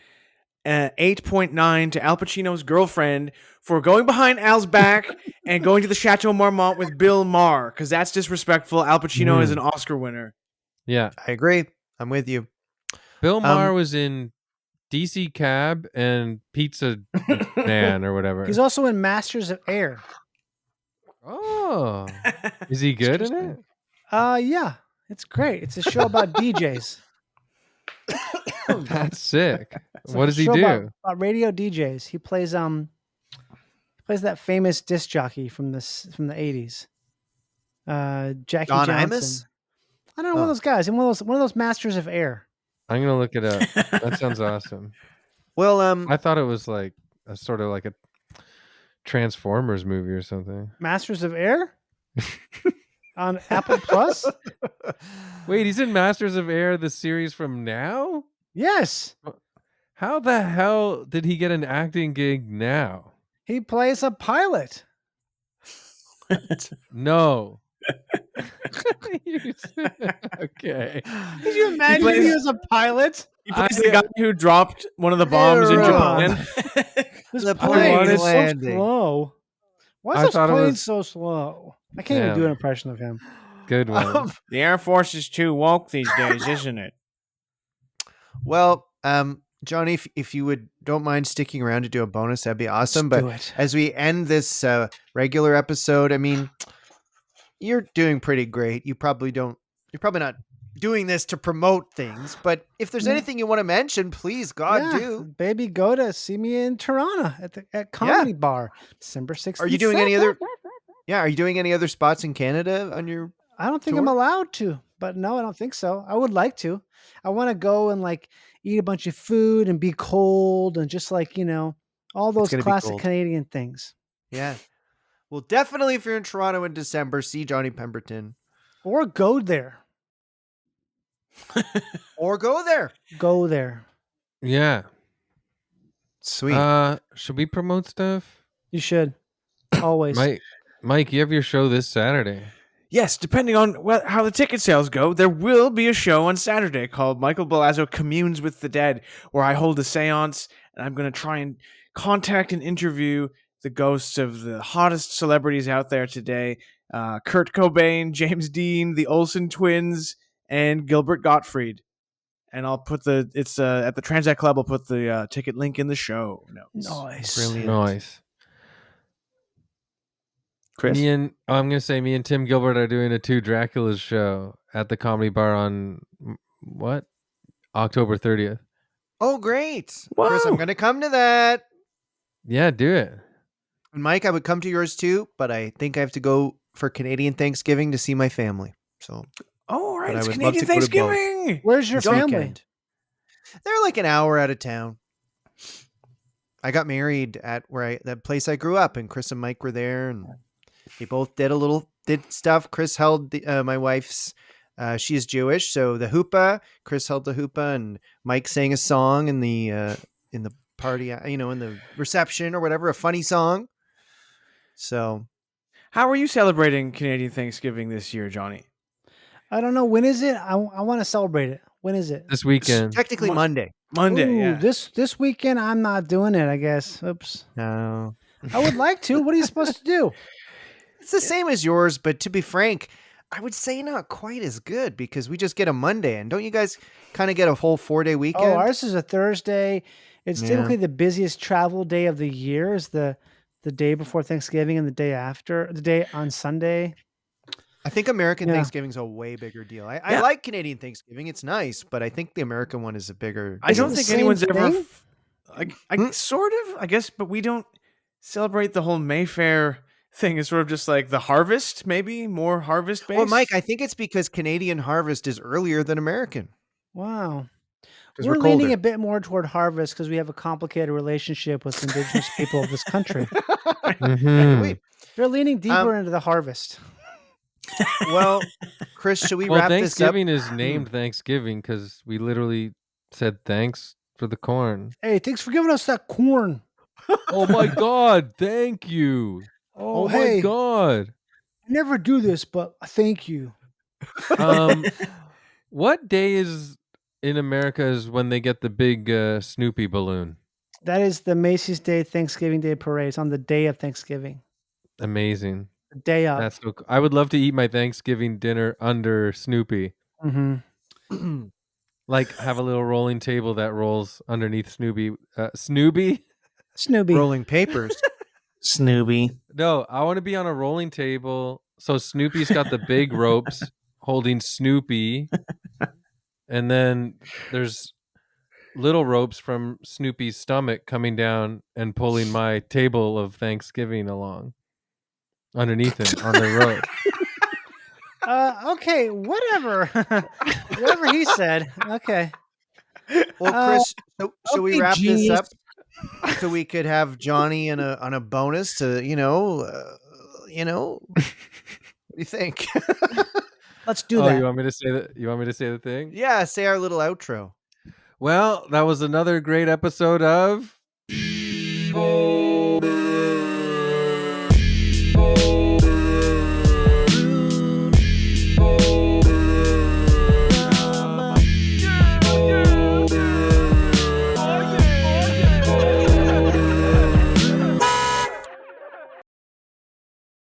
8.9 to Al Pacino's girlfriend for going behind Al's back and going to the Chateau Marmont with Bill Maher, because that's disrespectful. Al Pacino is an Oscar winner. Yeah, I agree. I'm with you. Bill Maher was in DC Cab and Pizza Man or whatever. He's also in Masters of Air. Oh, is he good in it? Yeah, it's great. It's a show about DJs. That's sick. What does he do? About radio DJs. He plays that famous disc jockey from the 80s. Jackie Don Johnson. Imus? I don't know, one of those guys. One of those Masters of Air. I'm gonna look it up. That sounds awesome. Well, I thought it was like a sort of like a Transformers movie or something. Masters of Air? On Apple Plus? Wait, he's in Masters of Air, the series from now? Yes. How the hell did he get an acting gig now? He plays a pilot. No. Okay. Did you imagine he was a pilot? He plays the guy who dropped one of the bombs in Japan. This plane is so slow. Why I is this thought it plane was- so slow? I can't even do an impression of him. Good one. The Air Force is too woke these days, isn't it? Well, Johnny, if you don't mind sticking around to do a bonus, that'd be awesome. Let's But do it. as we end this regular episode, I mean, you're doing pretty great. You're probably not doing this to promote things, but if there's anything you want to mention, please, God, do. Baby, go to see me in Toronto at Comedy Bar, December 6th. Are you doing any other? Yeah, are you doing any other spots in Canada on your? I don't think tour? I'm allowed to, but no, I don't think so. I would like to. I want to go and like eat a bunch of food and be cold and just like, all those gonna be classic cold. Canadian things. Yeah. Well, definitely if you're in Toronto in December, see Johnny Pemberton. Or go there. Or go there. Go there. Yeah. Sweet. Should we promote stuff? You should. Always. Mike, you have your show this Saturday. Yes, depending on how the ticket sales go, there will be a show on Saturday called Michael Belazzo Communes with the Dead, where I hold a seance, and I'm going to try and contact and interview the ghosts of the hottest celebrities out there today. Kurt Cobain, James Dean, the Olsen twins, and Gilbert Gottfried. And I'll put it's at the Transact Club. I'll put the ticket link in the show notes. Nice. Brilliant. Nice. Chris? Me and Tim Gilbert are doing a 2 Draculas show at the Comedy Bar on October 30th. Oh, great. Whoa. Chris, I'm going to come to that. Yeah, do it. And Mike, I would come to yours too, but I think I have to go for Canadian Thanksgiving to see my family. So, Oh, all right. But I It's would love Canadian to go to both. Thanksgiving. Where's your this family? weekend. They're like an hour out of town. I got married at that place I grew up, and Chris and Mike were there, and they both did stuff. Chris held my wife's. She is Jewish, so the huppah. Chris held the huppah, and Mike sang a song in the party. In the reception or whatever, a funny song. So, How are you celebrating Canadian Thanksgiving this year, Johnny? I don't know. When is it? I want to celebrate it. When is it? This weekend. technically Monday. Monday, Ooh, yeah. This weekend, I'm not doing it, I guess. Oops. No, I would like to. What are you supposed to do? it's the same as yours, but to be frank, I would say not quite as good because we just get a Monday, and don't you guys kind of get a whole 4-day weekend? Oh, ours is a Thursday. It's Yeah. typically the busiest travel day of the year. Is the day before Thanksgiving and the day after, the day on Sunday. I think American Yeah. Thanksgiving's a way bigger deal. I Yeah. like Canadian Thanksgiving; it's nice, but I think the American one is a bigger. I Is it don't the think same anyone's ever. thing? Sort of, I guess, but we don't celebrate the whole Mayfair thing. It's sort of just like the harvest, maybe more harvest based. Well, Mike, I think it's because Canadian harvest is earlier than American. Wow. 'Cause We're we're leaning colder. a bit more toward harvest because we have a complicated relationship with indigenous people of this country. Mhm. Wait, They're leaning deeper into the harvest. well, Chris, should we Well, wrap this up? Thanksgiving is named Thanksgiving because we literally said thanks for the corn. Hey, thanks for giving us that corn. Oh my God! Thank you. Oh, Oh hey, my God. I never do this, but thank you. What day is in America is when they get the big Snoopy balloon? That is the Macy's Day Thanksgiving Day Parade. It's on the day of Thanksgiving. Amazing. The day of. That's so cool. I would love to eat my Thanksgiving dinner under Snoopy. Mm-hmm. Like have a little rolling table that rolls underneath Snoopy. Snoopy? Snoopy. Rolling papers. Snoopy. No, I want to be on a rolling table. So Snoopy's got the big ropes holding Snoopy. And then there's little ropes from Snoopy's stomach coming down and pulling my table of Thanksgiving along underneath him on the rope. Okay, whatever. Whatever he said. Okay. Well, Chris, so we okay, wrap this genius. up so we could have Johnny on a bonus to what do you think? Let's do Oh, that. you want me to say that? You want me to say the thing? Yeah, say our little outro. Well, that was another great episode of